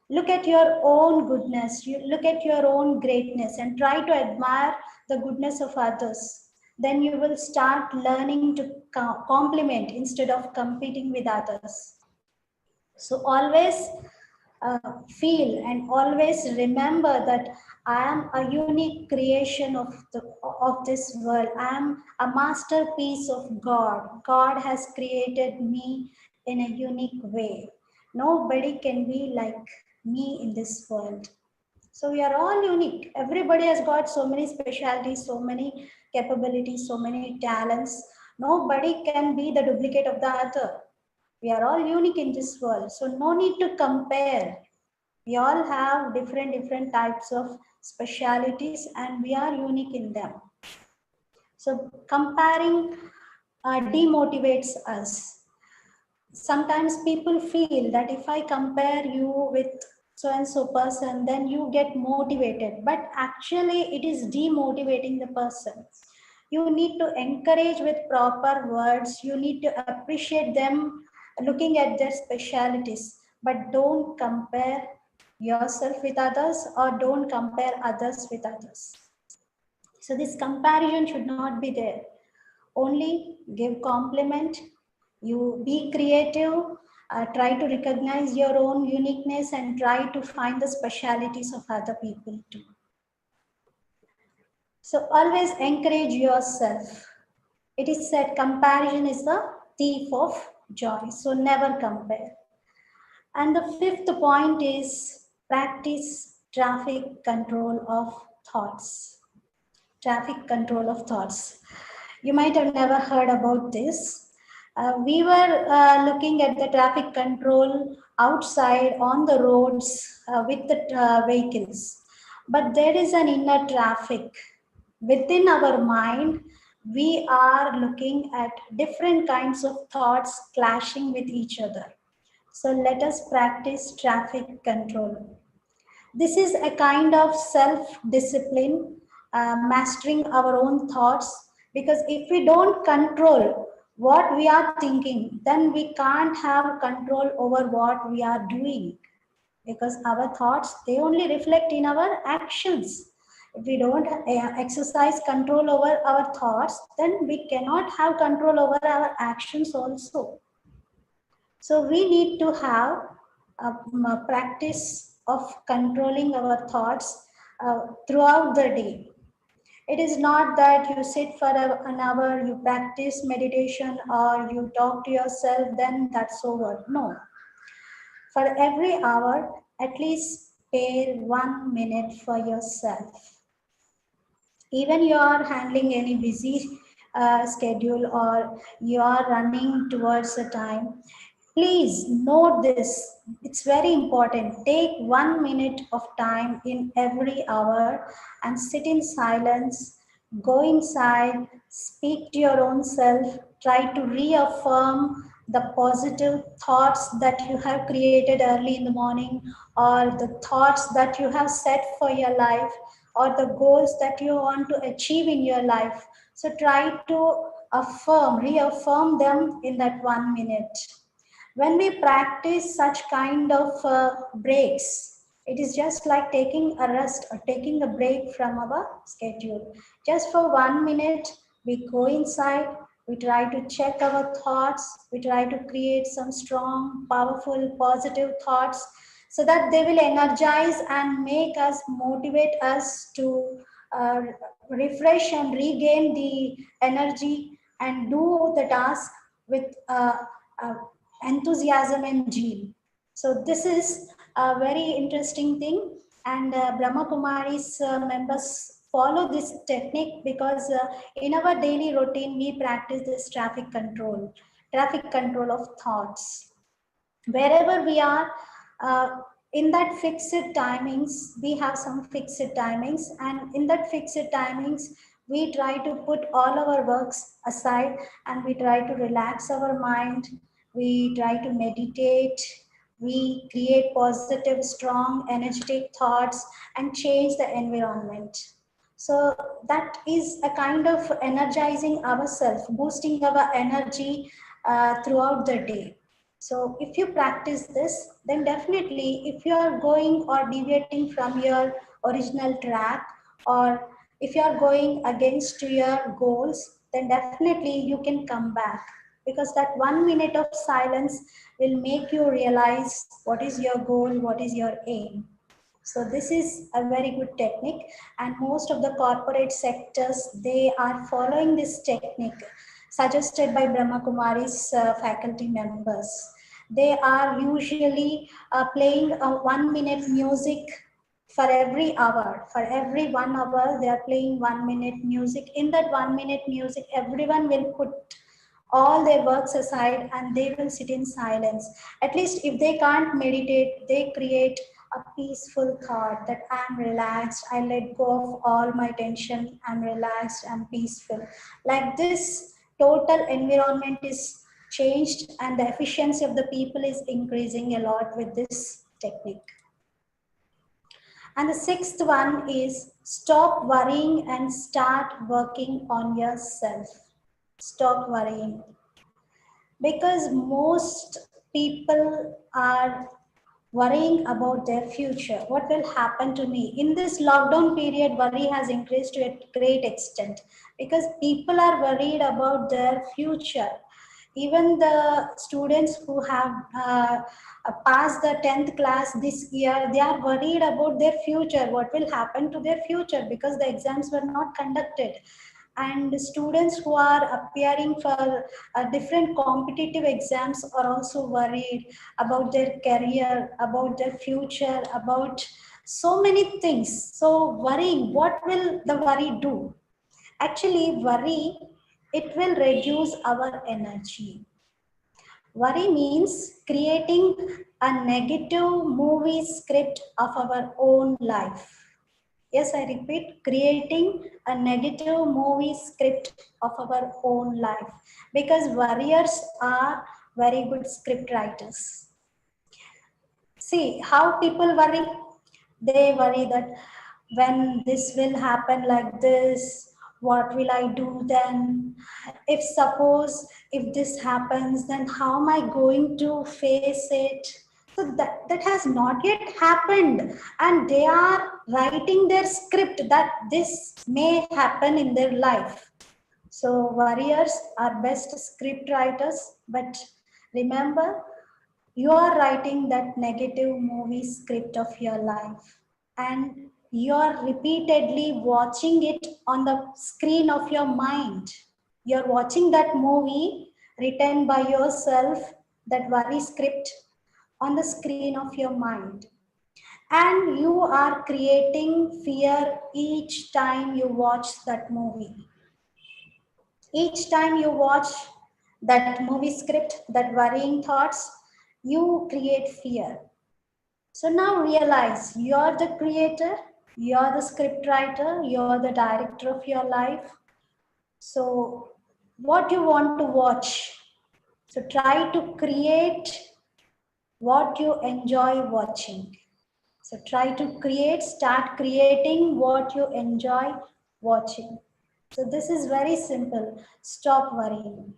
Look at your own goodness, you look at your own greatness and try to admire the goodness of others. Then you will start learning to compliment instead of competing with others. So always feel and always remember that I am a unique creation of this world. I am a masterpiece of God. God has created me in a unique way. Nobody can be like me in this world. So we are all unique. Everybody has got so many specialties, so many capabilities, so many talents. Nobody can be the duplicate of the other. We are all unique in this world. So no need to compare. We all have different types of specialities and we are unique in them. So comparing demotivates us. Sometimes people feel that if I compare you with so and so person, then you get motivated, but actually it is demotivating the person. You need to encourage with proper words. You need to appreciate them looking at their specialities, but don't compare yourself with others or don't compare others with others. So this comparison should not be there. Only give compliment. You be creative, try to recognize your own uniqueness and try to find the specialities of other people too. So always encourage yourself. It is said comparison is the thief of joy. So never compare. And the fifth point is practice traffic control of thoughts. Traffic control of thoughts. You might have never heard about this. We were looking at the traffic control outside on the roads with the vehicles. But there is an inner traffic. Within our mind, we are looking at different kinds of thoughts clashing with each other. So let us practice traffic control. This is a kind of self-discipline, mastering our own thoughts, because if we don't control what we are thinking, then we can't have control over what we are doing, because our thoughts, they only reflect in our actions. If we don't exercise control over our thoughts, then we cannot have control over our actions also. So we need to have a practice of controlling our thoughts throughout the day. It is not that you sit for an hour, you practice meditation, or you talk to yourself, then that's over. No. For every hour, at least spare 1 minute for yourself. Even you are handling any busy schedule, or you are running towards a time, please note this. It's very important. Take 1 minute of time in every hour and sit in silence. Go inside, speak to your own self, try to reaffirm the positive thoughts that you have created early in the morning, or the thoughts that you have set for your life, or the goals that you want to achieve in your life. So try to reaffirm them in that 1 minute. When we practice such kind of breaks, it is just like taking a rest or taking a break from our schedule. Just for 1 minute, we go inside, we try to check our thoughts, we try to create some strong, powerful, positive thoughts, so that they will energize and make us, motivate us to refresh and regain the energy and do the task with enthusiasm and zeal. So this is a very interesting thing, and Brahma Kumari's members follow this technique because in our daily routine we practice this traffic control of thoughts. Wherever we are, in that fixed timings, we have some fixed timings, and in that fixed timings, we try to put all our works aside and we try to relax our mind, we try to meditate, we create positive, strong, energetic thoughts and change the environment. So that is a kind of energizing ourselves, boosting our energy throughout the day. So if you practice this, then definitely if you are going or deviating from your original track, or if you are going against your goals, then definitely you can come back, because that 1 minute of silence will make you realize what is your goal, what is your aim. So this is a very good technique, and most of the corporate sectors, they are following this technique suggested by Brahma Kumari's faculty members. They are usually playing a 1 minute music for every hour. For every 1 hour, they are playing 1 minute music. In that 1 minute music, everyone will put all their works aside and they will sit in silence. At least if they can't meditate, they create a peaceful thought that I'm relaxed, I let go of all my tension, I'm relaxed, I'm peaceful. Like this, total environment is changed and the efficiency of the people is increasing a lot with this technique. And the sixth one is stop worrying and start working on yourself. Stop worrying. Because most people are worrying about their future. What will happen to me? In this lockdown period, worry has increased to a great extent because people are worried about their future. Even the students who have passed the 10th class this year, they are worried about their future. What will happen to their future? Because the exams were not conducted. And students who are appearing for different competitive exams are also worried about their career, about their future, about So many things. So worrying, what will the worry do? Actually, worry, it will reduce our energy. Worry means creating a negative movie script of our own life. Yes, I repeat, creating a negative movie script of our own life, because warriors are very good script writers. See how people worry. They worry that when this will happen like this, what will I do then? If suppose if this happens, then how am I going to face it? So that has not yet happened, and they are writing their script that this may happen in their life. So warriors are best script writers, but remember, you are writing that negative movie script of your life, and you are repeatedly watching it on the screen of your mind. You're watching that movie written by yourself, that worry script on the screen of your mind. And you are creating fear each time you watch that movie. Each time you watch that movie script, that worrying thoughts, you create fear. So now realize you're the creator, you're the script writer, you're the director of your life. So what you want to watch? So try to create what you enjoy watching. So try to start creating what you enjoy watching. So this is very simple. Stop worrying.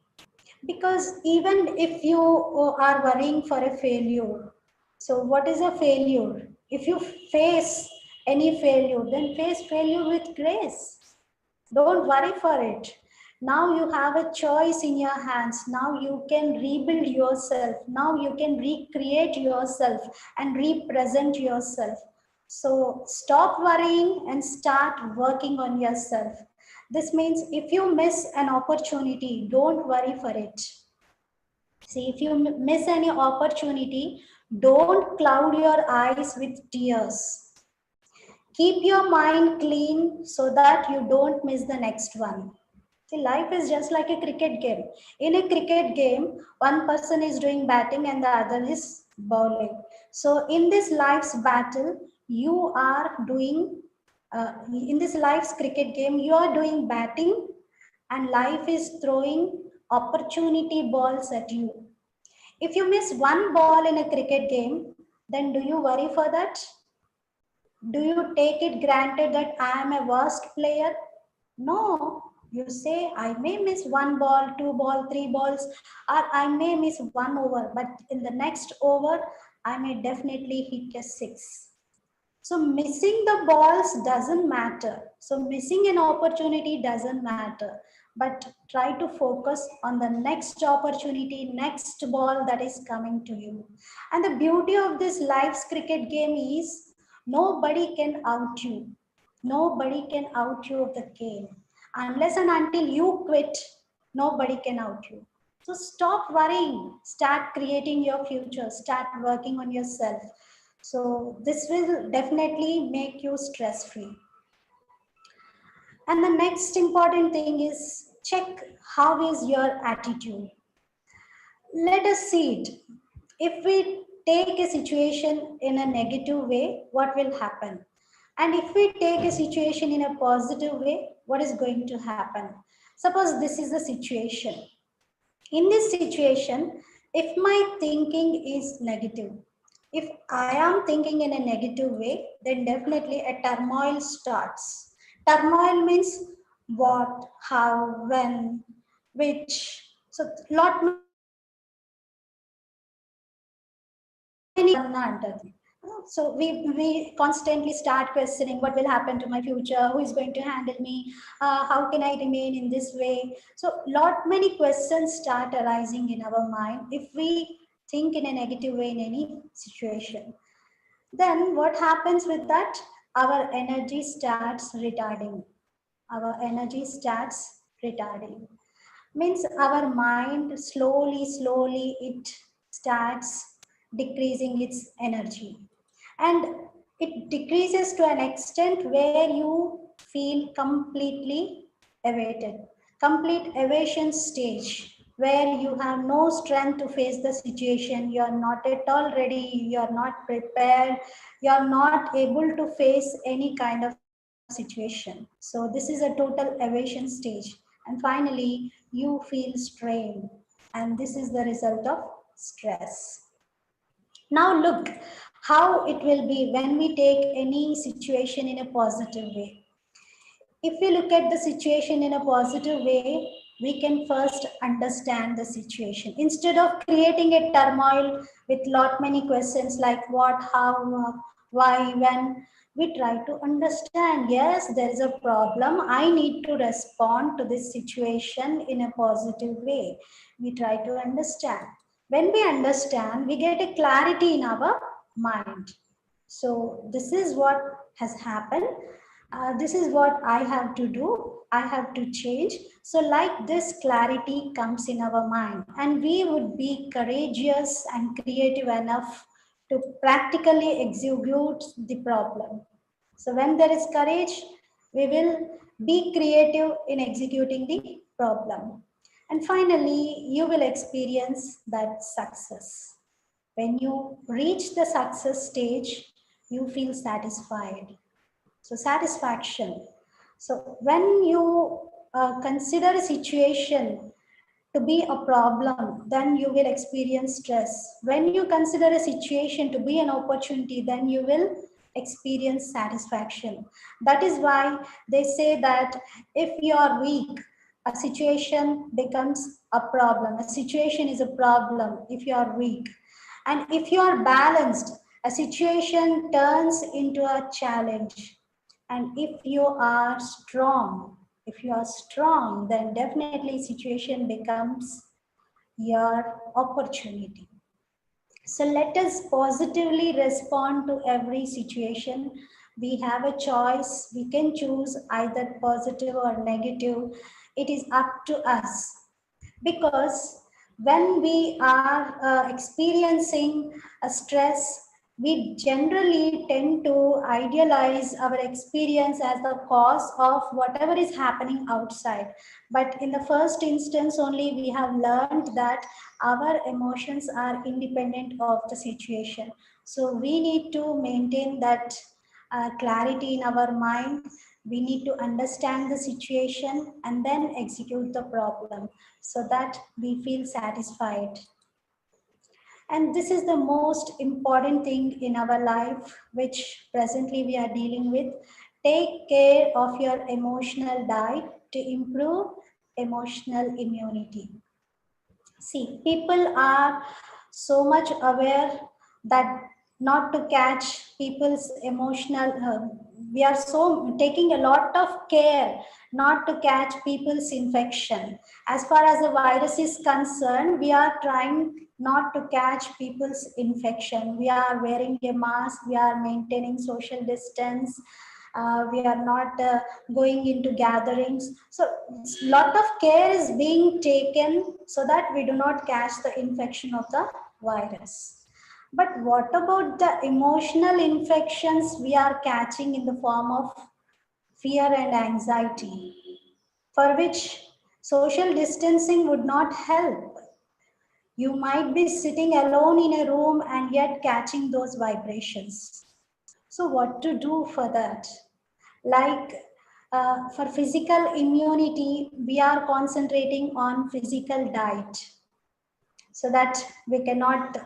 Because even if you are worrying for a failure, so what is a failure? If you face any failure, then face failure with grace. Don't worry for it. Now you have a choice in your hands. Now you can rebuild yourself. Now you can recreate yourself and represent yourself. So stop worrying and start working on yourself. This means if you miss an opportunity, don't worry for it. See, if you miss any opportunity, don't cloud your eyes with tears. Keep your mind clean so that you don't miss the next one. See, life is just like a cricket game. In a cricket game, one person is doing batting and the other is bowling. So, in this life's battle, you are doing, in this life's cricket game, you are doing batting, and life is throwing opportunity balls at you. If you miss one ball in a cricket game, then do you worry for that? Do you take it granted that I am a worst player? No. You say, I may miss one ball, two ball, three balls, or I may miss one over, but in the next over, I may definitely hit a six. So missing the balls doesn't matter. So missing an opportunity doesn't matter. But try to focus on the next opportunity, next ball that is coming to you. And the beauty of this life's cricket game is nobody can out you. Nobody can out you of the game. Unless and until you quit, nobody can out you. So stop worrying. Start creating your future. Start working on yourself. So this will definitely make you stress free. And the next important thing is check how is your attitude. Let us see it. If we take a situation in a negative way, what will happen? And if we take a situation in a positive way, what is going to happen? Suppose this is the situation. In this situation, if my thinking is negative, if I am thinking in a negative way, then definitely a turmoil starts. Turmoil means what, how, when, which. So lot so we constantly start questioning what will happen to my future, who is going to handle me, how can I remain in this way. So lot many questions start arising in our mind if we think in a negative way in any situation. Then what happens with that? Our energy starts retarding. Our energy starts retarding. Means our mind slowly it starts decreasing its energy. And It decreases to an extent where you feel completely evaded, complete evasion stage, where you have no strength to face the situation, you are not at all ready, you are not prepared, you are not able to face any kind of situation. So this is a total evasion stage. And finally, you feel strained, and this is the result of stress. Now look how it will be when we take any situation in a positive way. If we look at the situation in a positive way, we can first understand the situation. Instead of creating a turmoil with lot many questions like what, how, why, when, we try to understand, yes, there is a problem. I need to respond to this situation in a positive way. We try to understand. When we understand, we get a clarity in our mind. So this is what has happened. This is what I have to do. I have to change. So like this clarity comes in our mind, and we would be courageous and creative enough to practically execute the problem. So when there is courage, we will be creative in executing the problem. And finally, you will experience that success. When you reach the success stage, you feel satisfied. So satisfaction. So when you consider a situation to be a problem, then you will experience stress. When you consider a situation to be an opportunity, then you will experience satisfaction. That is why they say that if you are weak, a situation becomes a problem. A situation is a problem if you are weak. And if you are balanced, a situation turns into a challenge. And if you are strong, then definitely situation becomes your opportunity. So let us positively respond to every situation. We have a choice. We can choose either positive or negative. It is up to us, because when we are experiencing a stress, we generally tend to idealize our experience as the cause of whatever is happening outside. But in the first instance only, we have learned that our emotions are independent of the situation. So we need to maintain that clarity in our mind. We need to understand the situation and then execute the problem so that we feel satisfied. And this is the most important thing in our life, which presently we are dealing with. Take care of your emotional diet to improve emotional immunity. See, people are so much aware that not to catch people's emotional, we are so taking a lot of care not to catch people's infection. As far as the virus is concerned, we are trying not to catch people's infection. We are wearing a mask, we are maintaining social distance, we are not going into gatherings. So a lot of care is being taken so that we do not catch the infection of the virus. But what about the emotional infections we are catching in the form of fear and anxiety, for which social distancing would not help? You might be sitting alone in a room and yet catching those vibrations. So what to do for that? Like for physical immunity, we are concentrating on physical diet so that we cannot,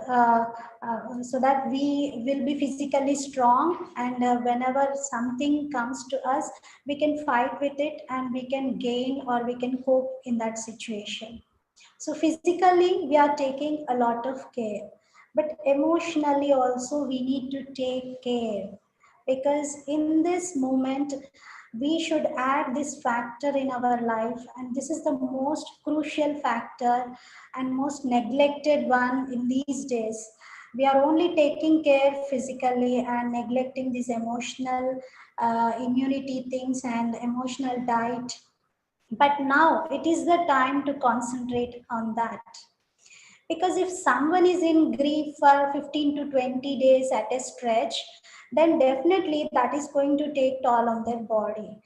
so that we will be physically strong, and whenever something comes to us, we can fight with it and we can gain or we can cope in that situation. So physically, we are taking a lot of care, but emotionally also we need to take care, because in this moment, we should add this factor in our life, and this is the most crucial factor and most neglected one in these days. We are only taking care physically and neglecting these emotional immunity things and emotional diet. But now it is the time to concentrate on that. Because if someone is in grief for 15 to 20 days at a stretch, then definitely that is going to take toll on their body.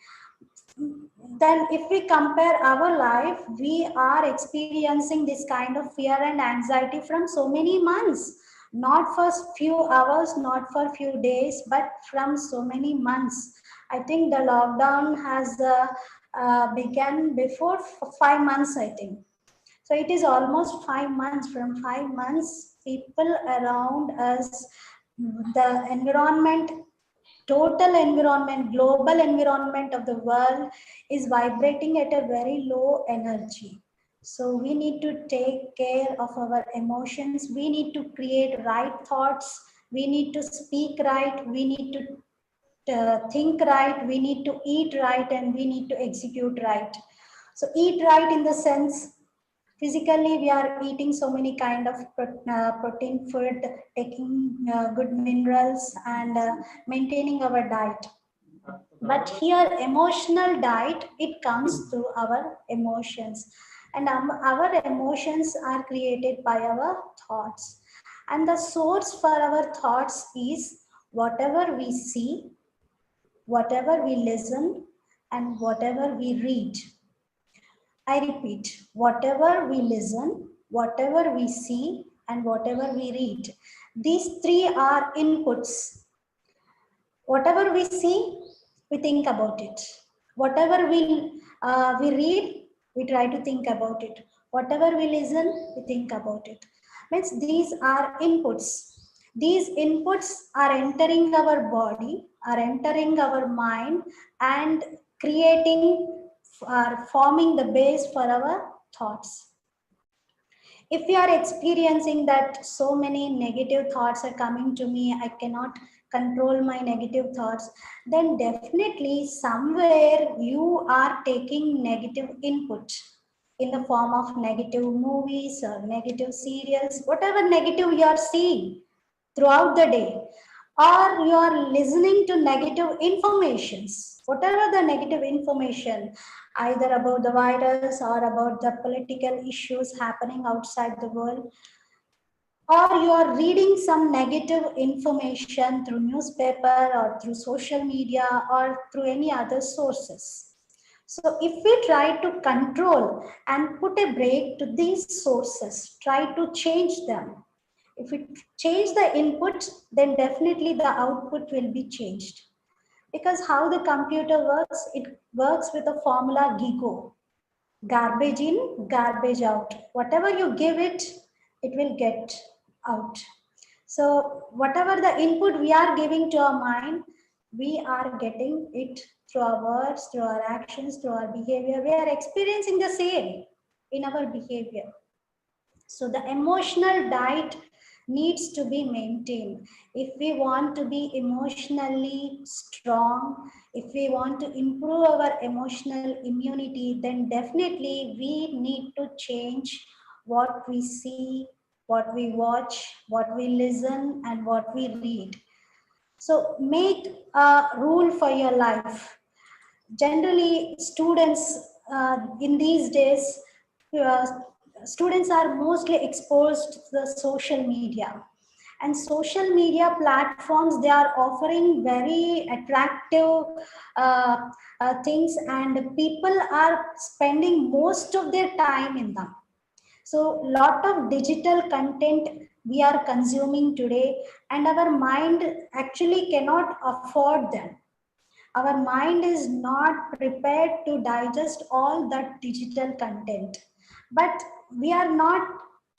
Then if we compare our life, we are experiencing this kind of fear and anxiety from so many months, not for few hours, not for few days, but from so many months. I think the lockdown has began before 5 months, I think. So it is almost 5 months. From 5 months, people around us, the environment, total environment, global environment of the world is vibrating at a very low energy. So we need to take care of our emotions. We need to create right thoughts. We need to speak right. We need to think right. We need to eat right, and we need to execute right. So eat right in the sense, physically we are eating so many kind of protein food, taking good minerals, and maintaining our diet. But here emotional diet, it comes through our emotions, and our emotions are created by our thoughts, and the source for our thoughts is whatever we see, whatever we listen, and whatever we read. I repeat, whatever we listen, whatever we see, and whatever we read. These three are inputs. Whatever we see, we think about it. Whatever we read, we try to think about it. Whatever we listen, we think about it. Means these are inputs. These inputs are entering our body, are entering our mind, and creating, are forming the base for our thoughts. If we are experiencing that so many negative thoughts are coming to me, I cannot control my negative thoughts, then definitely somewhere you are taking negative input in the form of negative movies or negative serials, whatever negative you are seeing throughout the day, or you are listening to negative informations, whatever the negative information, either about the virus or about the political issues happening outside the world, or you are reading some negative information through newspaper or through social media or through any other sources. So if we try to control and put a break to these sources, try to change them. If we change the input, then definitely the output will be changed. Because how the computer works, it works with a formula GIGO. Garbage in, garbage out. Whatever you give it, it will get out. So whatever the input we are giving to our mind, we are getting it through our words, through our actions, through our behavior. We are experiencing the same in our behavior. So the emotional diet needs to be maintained. If we want to be emotionally strong, if we want to improve our emotional immunity, then definitely we need to change what we see, what we watch, what we listen, and what we read. So make a rule for your life. Generally, students in these days, uh, students are mostly exposed to the social media, and social media platforms, they are offering very attractive things, and people are spending most of their time in them. So lot of digital content we are consuming today, and our mind actually cannot afford them. Our mind is not prepared to digest all that digital content. But we are not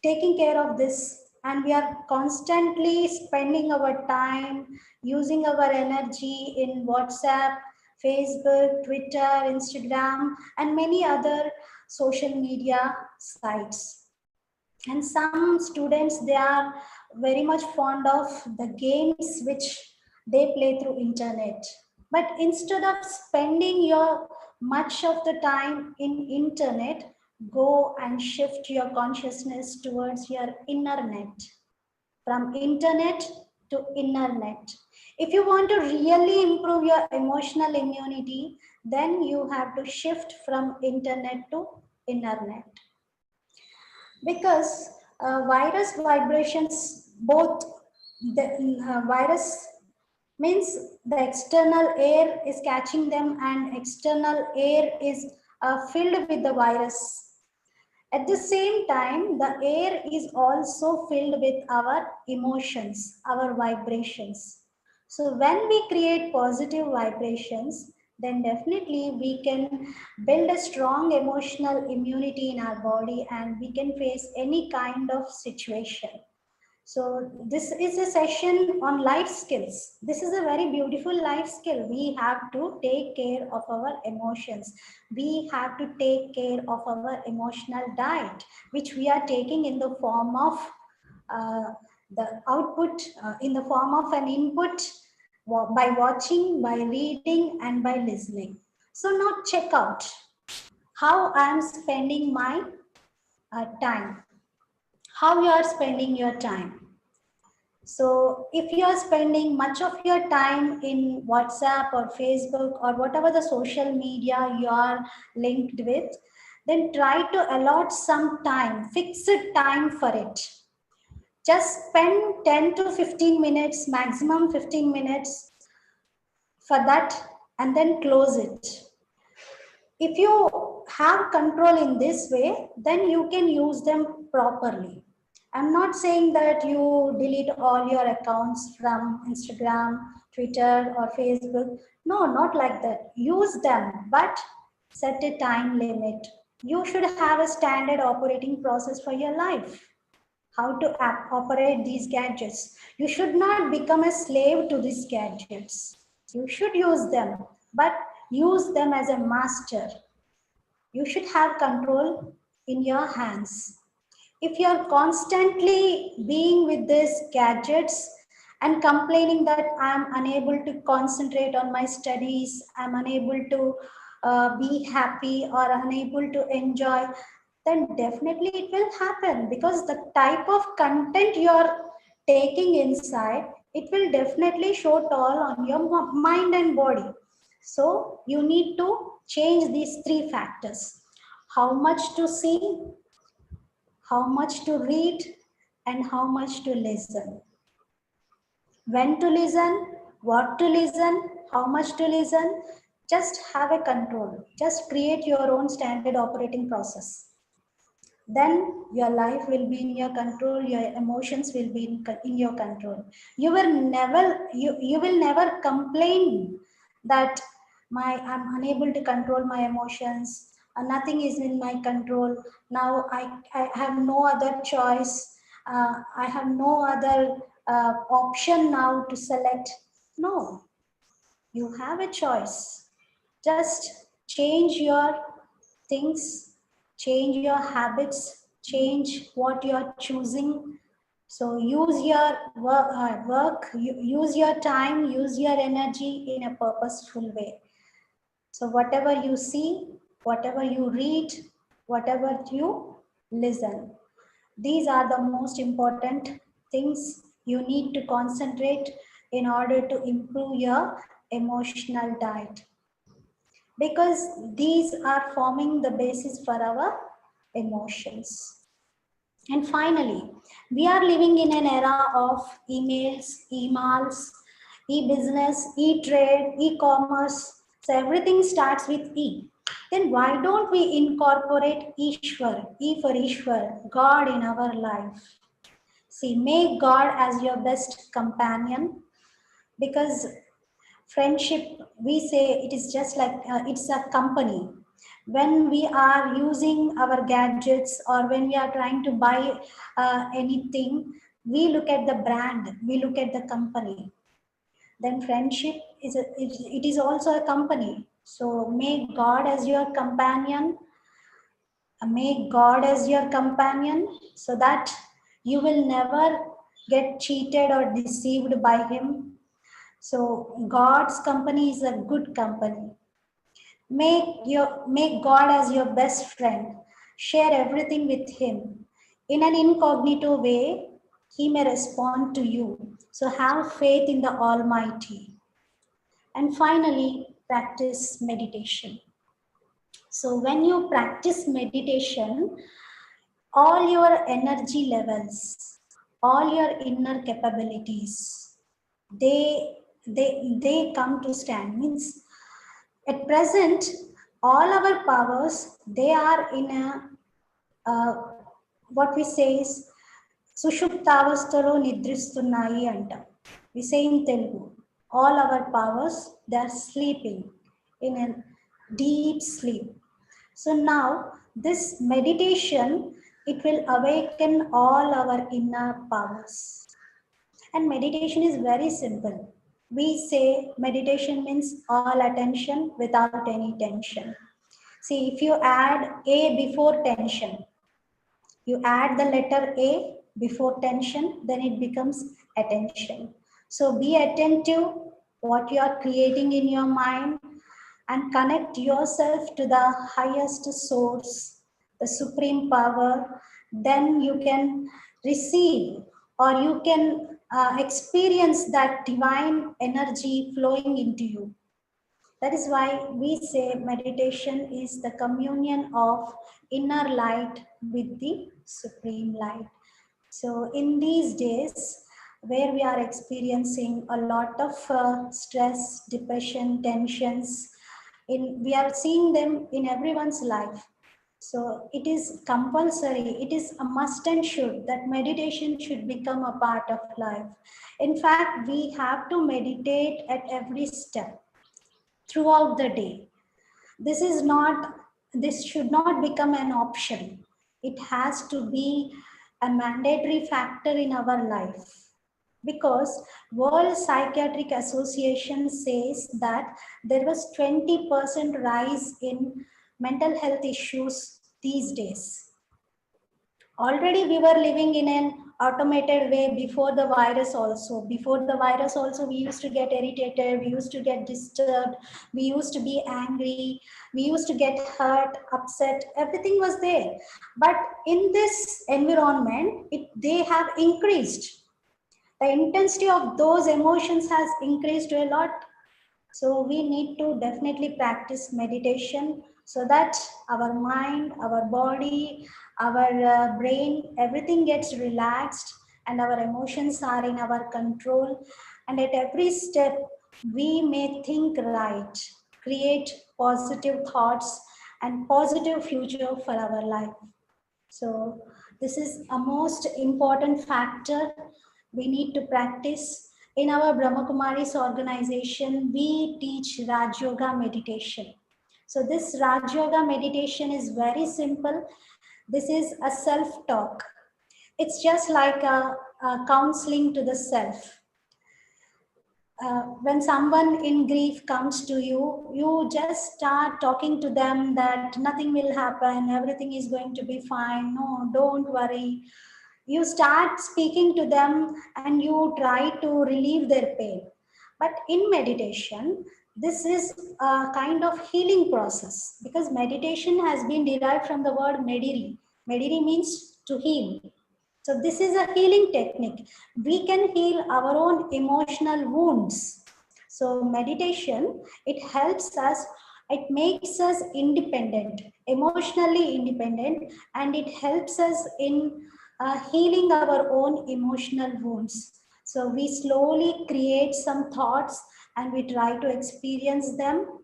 taking care of this, and we are constantly spending our time, using our energy in WhatsApp, Facebook, Twitter, Instagram, and many other social media sites. And some students, they are very much fond of the games which they play through internet. But instead of spending your much of the time in internet, go and shift your consciousness towards your inner net, from internet to inner net. If you want to really improve your emotional immunity, then you have to shift from internet to inner net. Because virus vibrations, both the virus means the external air is catching them and external air is filled with the virus. At the same time, the air is also filled with our emotions, our vibrations. So when we create positive vibrations, then definitely we can build a strong emotional immunity in our body and we can face any kind of situation. So this is a session on life skills. This is a very beautiful life skill. We have to take care of our emotions. We have to take care of our emotional diet, which we are taking in the form of the output, in the form of an input by watching, by reading, and by listening. So now check out how I am spending my time. How you are spending your time. So if you are spending much of your time in WhatsApp or Facebook or whatever the social media you are linked with, then try to allot some time, fixed time for it. Just spend 10 to 15 minutes, maximum 15 minutes for that, and then close it. If you have control in this way, then you can use them properly. I'm not saying that you delete all your accounts from Instagram, Twitter, or Facebook. No, not like that. Use them, but set a time limit. You should have a standard operating process for your life. How to operate these gadgets. You should not become a slave to these gadgets. You should use them, but use them as a master. You should have control in your hands. If you're constantly being with these gadgets and complaining that I'm unable to concentrate on my studies, I'm unable to be happy or unable to enjoy, then definitely it will happen, because the type of content you're taking inside, it will definitely show toll on your mind and body. So you need to change these three factors: how much to see, how much to read, and how much to listen. When to listen, what to listen, how much to listen, just have a control. Just create your own standard operating process. Then your life will be in your control, your emotions will be in your control. You will never complain that I'm unable to control my emotions, nothing is in my control. Now I have no other choice. I have no other option now to select. No, you have a choice. Just change your things, change your habits, change what you're choosing. So use your use your time, use your energy in a purposeful way. So whatever you see, whatever you read, whatever you listen, these are the most important things you need to concentrate in order to improve your emotional diet, because these are forming the basis for our emotions. And finally, we are living in an era of emails, emails, e-business, e-trade, e-commerce. So everything starts with E. Then why don't we incorporate Ishwar, E for Ishwar, God in our life? See, make God as your best companion, because friendship, we say it is just like it's a company. When we are using our gadgets or when we are trying to buy anything, we look at the brand, we look at the company. Then friendship it is also a company. So make God as your companion, make God as your companion, so that you will never get cheated or deceived by him. So God's company is a good company. Make God as your best friend. Share everything with him. In an incognito way, he may respond to you. So have faith in the Almighty. And finally, practice meditation. So when you practice meditation, all your energy levels, all your inner capabilities, they come to stand. Means at present, all our powers, they are in a, what we say is, Sushuptavastalo Nidristunayi antam. We say in Telugu, all our powers, they are sleeping in a deep sleep. So now this meditation, it will awaken all our inner powers. And meditation is very simple. We say meditation means all attention without any tension. See, if you add A before tension, you add the letter A before tension, then it becomes attention. So be attentive what you are creating in your mind and connect yourself to the highest source, the supreme power. Then you can receive, or you can experience that divine energy flowing into you. That is why we say meditation is the communion of inner light with the supreme light. So in these days where we are experiencing a lot of stress, depression, tensions, we are seeing them in everyone's life. So it is compulsory, it is a must and should that meditation should become a part of life. In fact, we have to meditate at every step throughout the day. This should not become an option. It has to be a mandatory factor in our life, because World Psychiatric Association says that there was 20% rise in mental health issues these days. Already we were living in an automated way before the virus also. Before the virus also, we used to get irritated, we used to get disturbed, we used to be angry, we used to get hurt, upset, everything was there. But in this environment, they have increased. The intensity of those emotions has increased a lot. So we need to definitely practice meditation so that our mind, our body, our brain, everything gets relaxed and our emotions are in our control. And at every step, we may think right, create positive thoughts and positive future for our life. So this is a most important factor we need to practice. In our Brahma Kumaris organization, we teach Raj Yoga meditation. So this Raj Yoga meditation is very simple. This is a self-talk. It's just like a counseling to the self. When someone in grief comes to you, you just start talking to them that nothing will happen, everything is going to be fine, no, don't worry. You start speaking to them and you try to relieve their pain. But in meditation, this is a kind of healing process, because meditation has been derived from the word mediri. Mediri means to heal. So this is a healing technique. We can heal our own emotional wounds. So meditation, it helps us, it makes us independent, emotionally independent, and it helps us in healing our own emotional wounds. So we slowly create some thoughts and we try to experience them.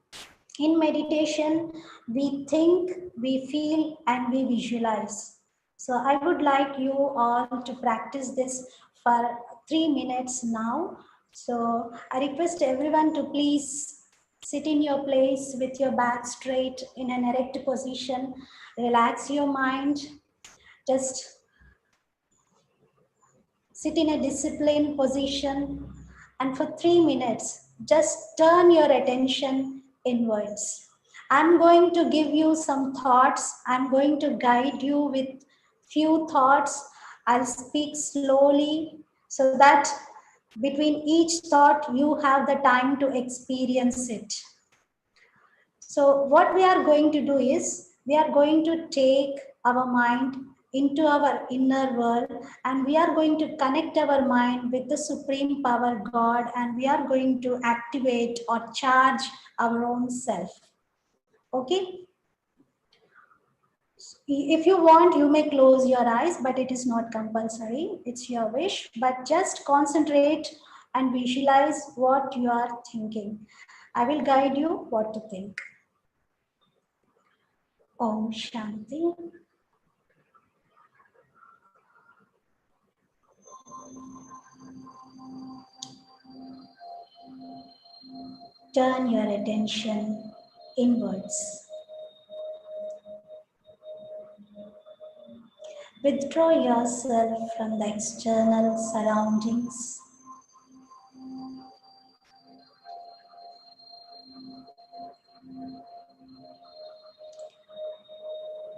In meditation, we think, we feel, and we visualize. So I would like you all to practice this for 3 minutes now. So I request everyone to please sit in your place with your back straight in an erect position. Relax your mind. Just sit in a disciplined position. And for 3 minutes, just turn your attention inwards. I'm going to give you some thoughts. I'm going to guide you with few thoughts. I'll speak slowly so that between each thought, you have the time to experience it. So what we are going to do is, we are going to take our mind into our inner world and we are going to connect our mind with the supreme power God, and we are going to activate or charge our own self. Okay? If you want, you may close your eyes, but it is not compulsory. It's your wish, but just concentrate and visualize what you are thinking. I will guide you what to think. Om Shanti. Turn your attention inwards. Withdraw yourself from the external surroundings.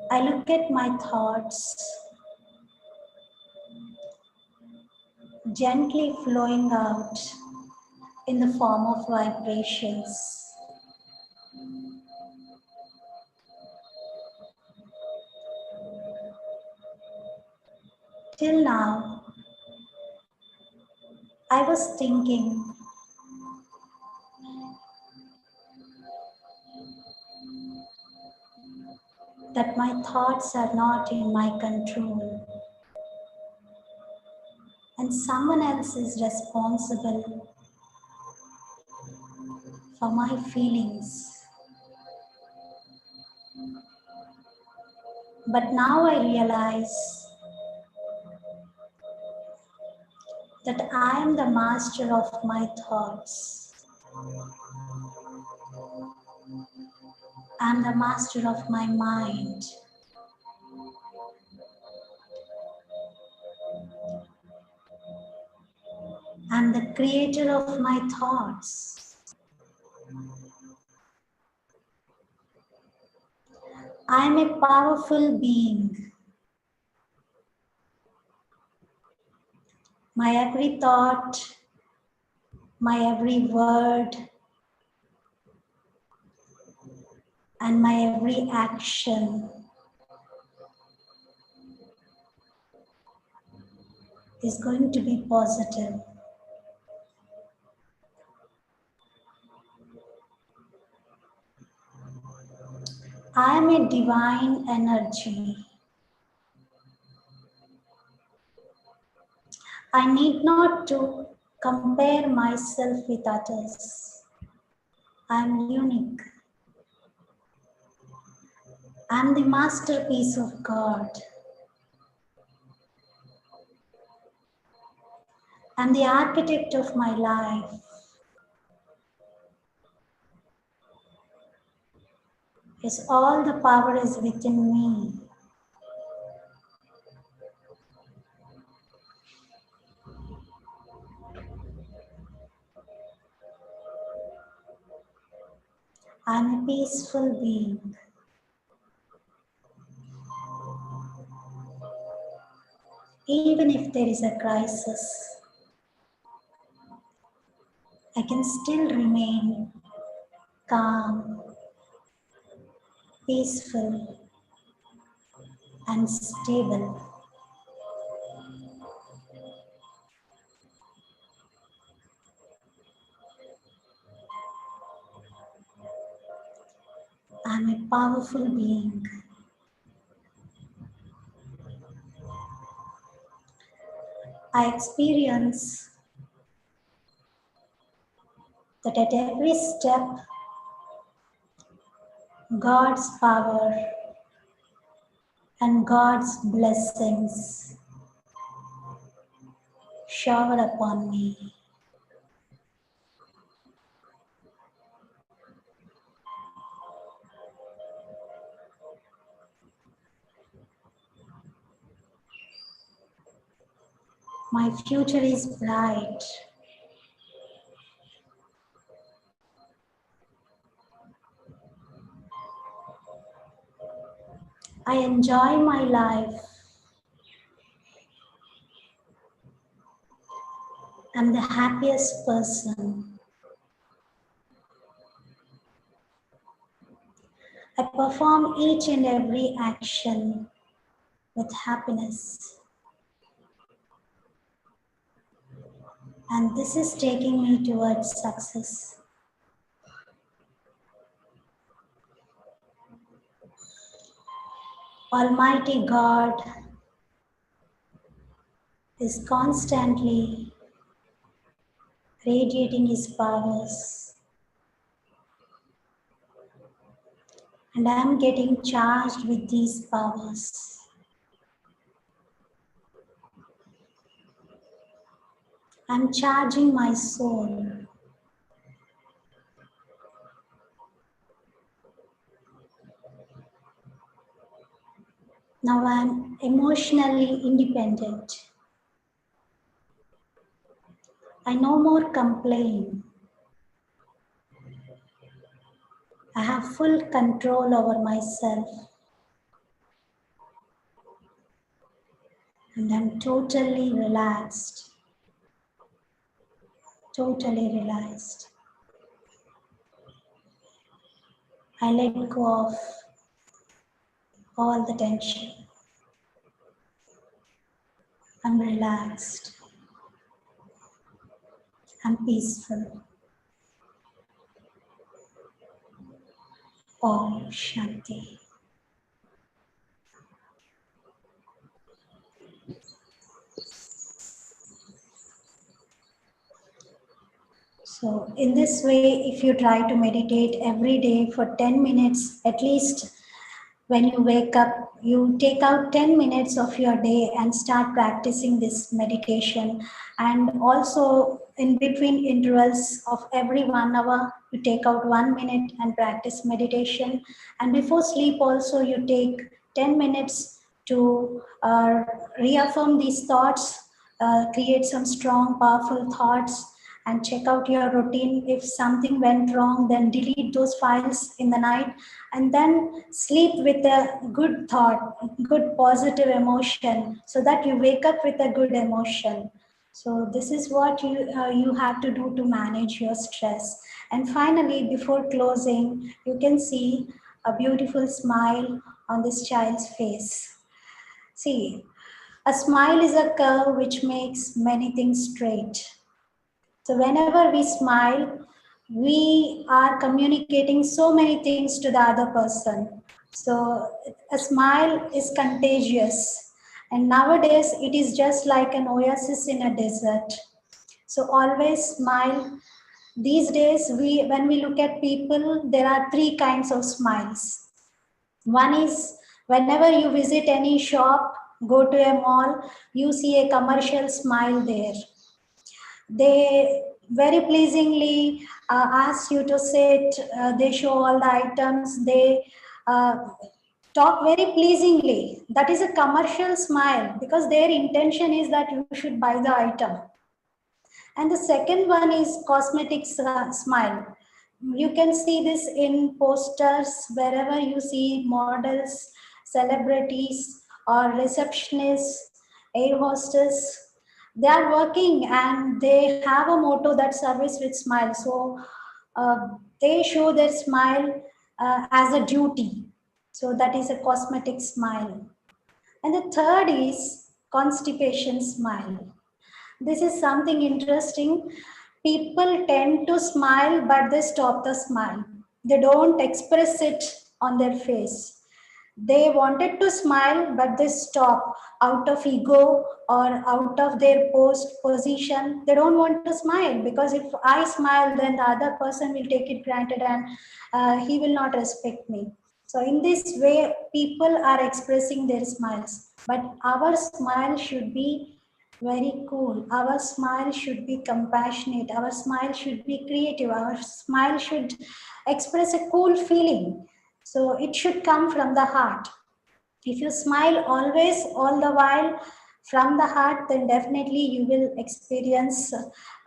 I look at my thoughts gently flowing out in the form of vibrations. Till now, I was thinking that my thoughts are not in my control and someone else is responsible for my feelings. But now I realize that I am the master of my thoughts. I am the master of my mind. I am the creator of my thoughts. I am a powerful being. My every thought, my every word, and my every action is going to be positive. I am a divine energy. I need not to compare myself with others. I am unique. I am the masterpiece of God. I am the architect of my life. Yes, all the power is within me. I am a peaceful being. Even if there is a crisis, I can still remain calm, peaceful, and stable. I am a powerful being. I experience that at every step, God's power and God's blessings shower upon me. My future is bright. I enjoy my life. I'm the happiest person. I perform each and every action with happiness. And this is taking me towards success. Almighty God is constantly radiating His powers, and I am getting charged with these powers. I am charging my soul. Now I am emotionally independent. I no more complain. I have full control over myself, and I'm totally relaxed. Totally relaxed. I let go of all the tension. I'm relaxed. I'm peaceful. Om Shanti. So in this way, if you try to meditate every day for 10 minutes, at least when you wake up, you take out 10 minutes of your day and start practicing this meditation. And also in between intervals of every 1 hour, you take out 1 minute and practice meditation. And before sleep also, you take 10 minutes to reaffirm these thoughts, create some strong, powerful thoughts, and check out your routine. If something went wrong, then delete those files in the night, and then sleep with a good thought, good positive emotion, so that you wake up with a good emotion. So this is what you have to do to manage your stress. And finally, before closing, you can see a beautiful smile on this child's face. See, a smile is a curve which makes many things straight. So whenever we smile, we are communicating so many things to the other person. So a smile is contagious. And nowadays, it is just like an oasis in a desert. So always smile. These days, when we look at people, there are 3 kinds of smiles. One is whenever you visit any shop, go to a mall, you see a commercial smile there. They very pleasingly ask you to sit, they show all the items, they talk very pleasingly. That is a commercial smile because their intention is that you should buy the item. And the second one is cosmetic smile. You can see this in posters wherever you see models, celebrities, or receptionists, air hostess. They are working and they have a motto that service with smile. So they show their smile as a duty. So that is a cosmetic smile. And the third is constipation smile. This is something interesting. People tend to smile, but they stop the smile. They don't express it on their face. They wanted to smile, but they stop out of ego or out of their position. They don't want to smile because if I smile, then the other person will take it granted and he will not respect me. So in this way, people are expressing their smiles, but our smile should be very cool. Our smile should be compassionate. Our smile should be creative. Our smile should express a cool feeling. So it should come from the heart. If you smile always, all the while, from the heart, then definitely you will experience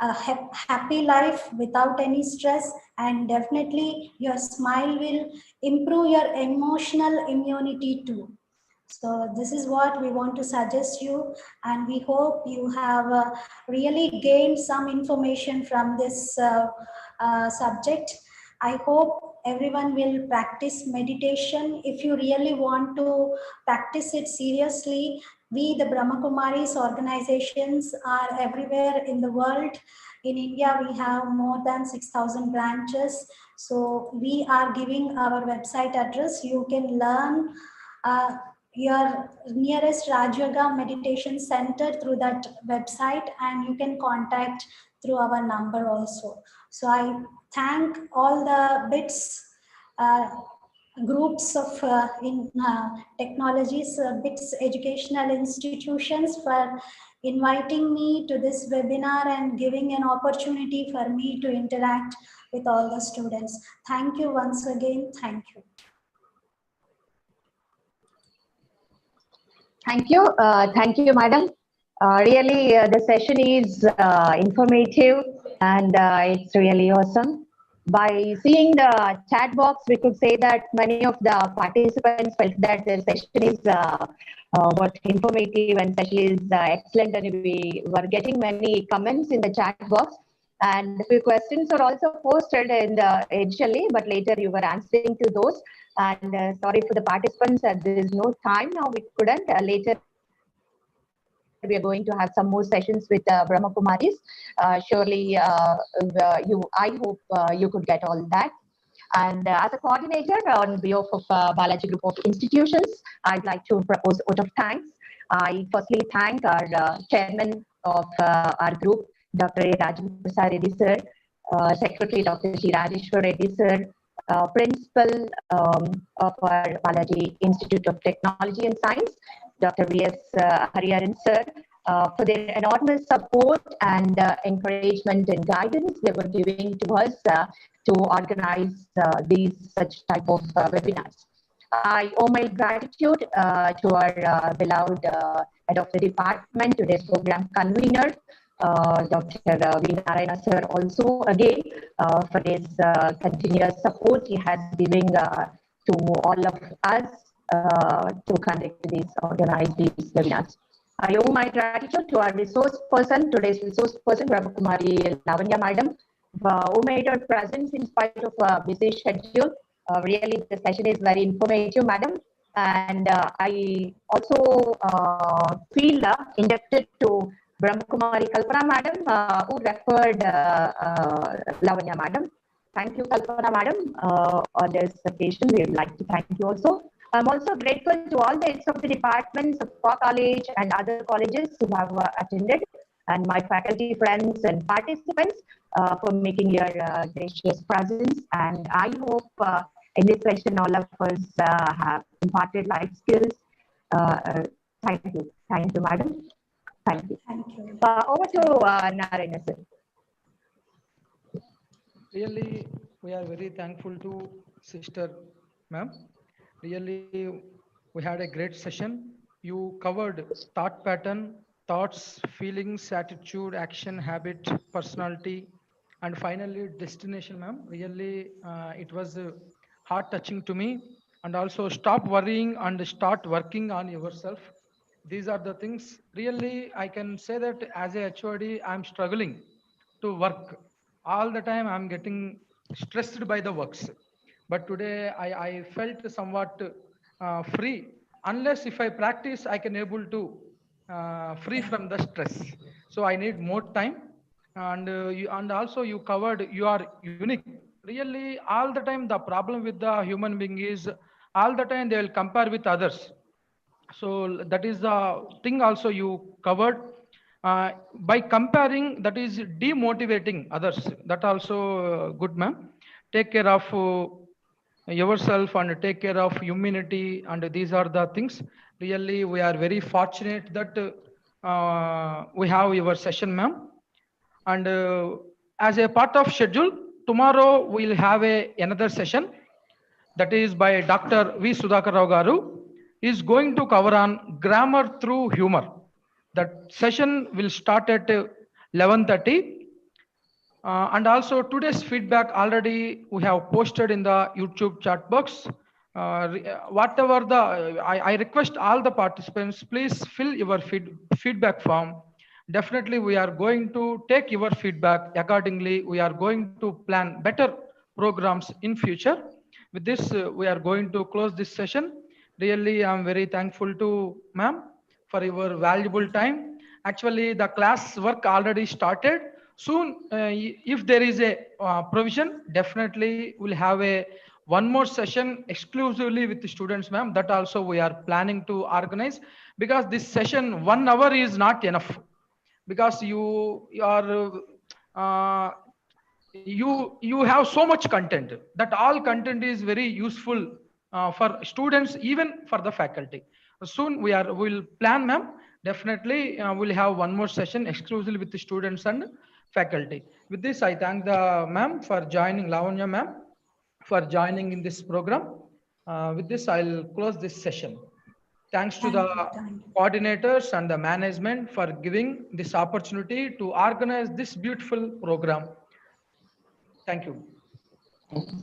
a happy life without any stress, and definitely your smile will improve your emotional immunity too. So this is what we want to suggest you, and we hope you have really gained some information from this subject. I hope everyone will practice meditation. If you really want to practice it seriously, we, the Brahma Kumaris organizations, are everywhere in the world. In India, we have more than 6,000 branches. So we are giving our website address. You can learn your nearest Raj Yoga meditation center through that website, and you can contact through our number also. So I thank all the BITS groups of in technologies, BITS educational institutions for inviting me to this webinar and giving an opportunity for me to interact with all the students. Thank you once again. Thank you. Thank you, madam. Really, the session is informative and it's really awesome. By seeing the chat box, we could say that many of the participants felt that the session is what informative and session is excellent, and we were getting many comments in the chat box. And a few questions are also posted in the initially, but later you were answering to those. And sorry for the participants that there is no time now. We couldn't. Later we are going to have some more sessions with Brahma Kumaris. Surely, I hope you could get all that. And as a coordinator on behalf of Balaji Group of Institutions, I'd like to propose a vote of thanks. I firstly thank our chairman of our group, Dr. A. Rajendra Prasad Reddy sir, Secretary Dr. G. Rajeshwar Reddy sir, Principal of our Balaji Institute of Technology and Science, Dr. V.S. Hariharan sir, for their enormous support and encouragement and guidance they were giving to us to organize these such type of webinars. I owe my gratitude to our beloved head of the department, today's program convener, Dr. V. Narayana sir, also again for his continuous support he has given to all of us to conduct these, organize these webinars. I owe my gratitude to our resource person, today's resource person, Brahma Kumari Lavanya madam, who made her presence in spite of a busy schedule. Really, the session is very informative, madam. And I also feel indebted to Brahma Kumari Kalpana madam, who referred Lavanya madam. Thank you, Kalpana madam. On this occasion, we would like to thank you also. I'm also grateful to all the heads of the departments of our college and other colleges who have attended, and my faculty friends and participants for making your gracious presence. And I hope in this session all of us have imparted life skills. Thank you, madam. Thank you. Thank you. Over to Narayana sir. Really, we are very thankful to sister ma'am. Really, we had a great session. You covered thought pattern, thoughts, feelings, attitude, action, habit, personality, and finally destination, ma'am. Really, it was heart touching to me. And also stop worrying and start working on yourself. These are the things. Really, I can say that as a HOD, I'm struggling to work. All the time I'm getting stressed by the works. But today I felt somewhat free. Unless if I practice, I can able to free from the stress. So I need more time. And and also you covered, you are unique. Really, all the time the problem with the human being is all the time they will compare with others. So that is the thing also you covered. By comparing, that is demotivating others. That also good, ma'am. Take care of yourself and take care of humanity, and these are the things. Really, we are very fortunate that we have your session, ma'am. And as a part of schedule, tomorrow we'll have another session that is by Dr. V. Sudhakar Rao Garu. Is going to cover on grammar through humor. That session will start at 11:30. And also today's feedback already we have posted in the YouTube chat box. Whatever the, I request all the participants, please fill your feedback form. Definitely we are going to take your feedback accordingly. We are going to plan better programs in future. With this, we are going to close this session. Really, I'm very thankful to ma'am for your valuable time. Actually, the class work already started. Soon, if there is a provision, definitely we'll have a one more session exclusively with the students, ma'am. That also we are planning to organize, because this session 1 hour is not enough, because you are you have so much content that all content is very useful for students, even for the faculty. Soon we'll plan, ma'am. Definitely we'll have one more session exclusively with the students and faculty. With this, I thank the ma'am for joining, Lavanya ma'am, for joining in this program. With this, I'll close this session. Thanks to the Thank you. coordinators and the management for giving this opportunity to organize this beautiful program. Thank you. Thank you.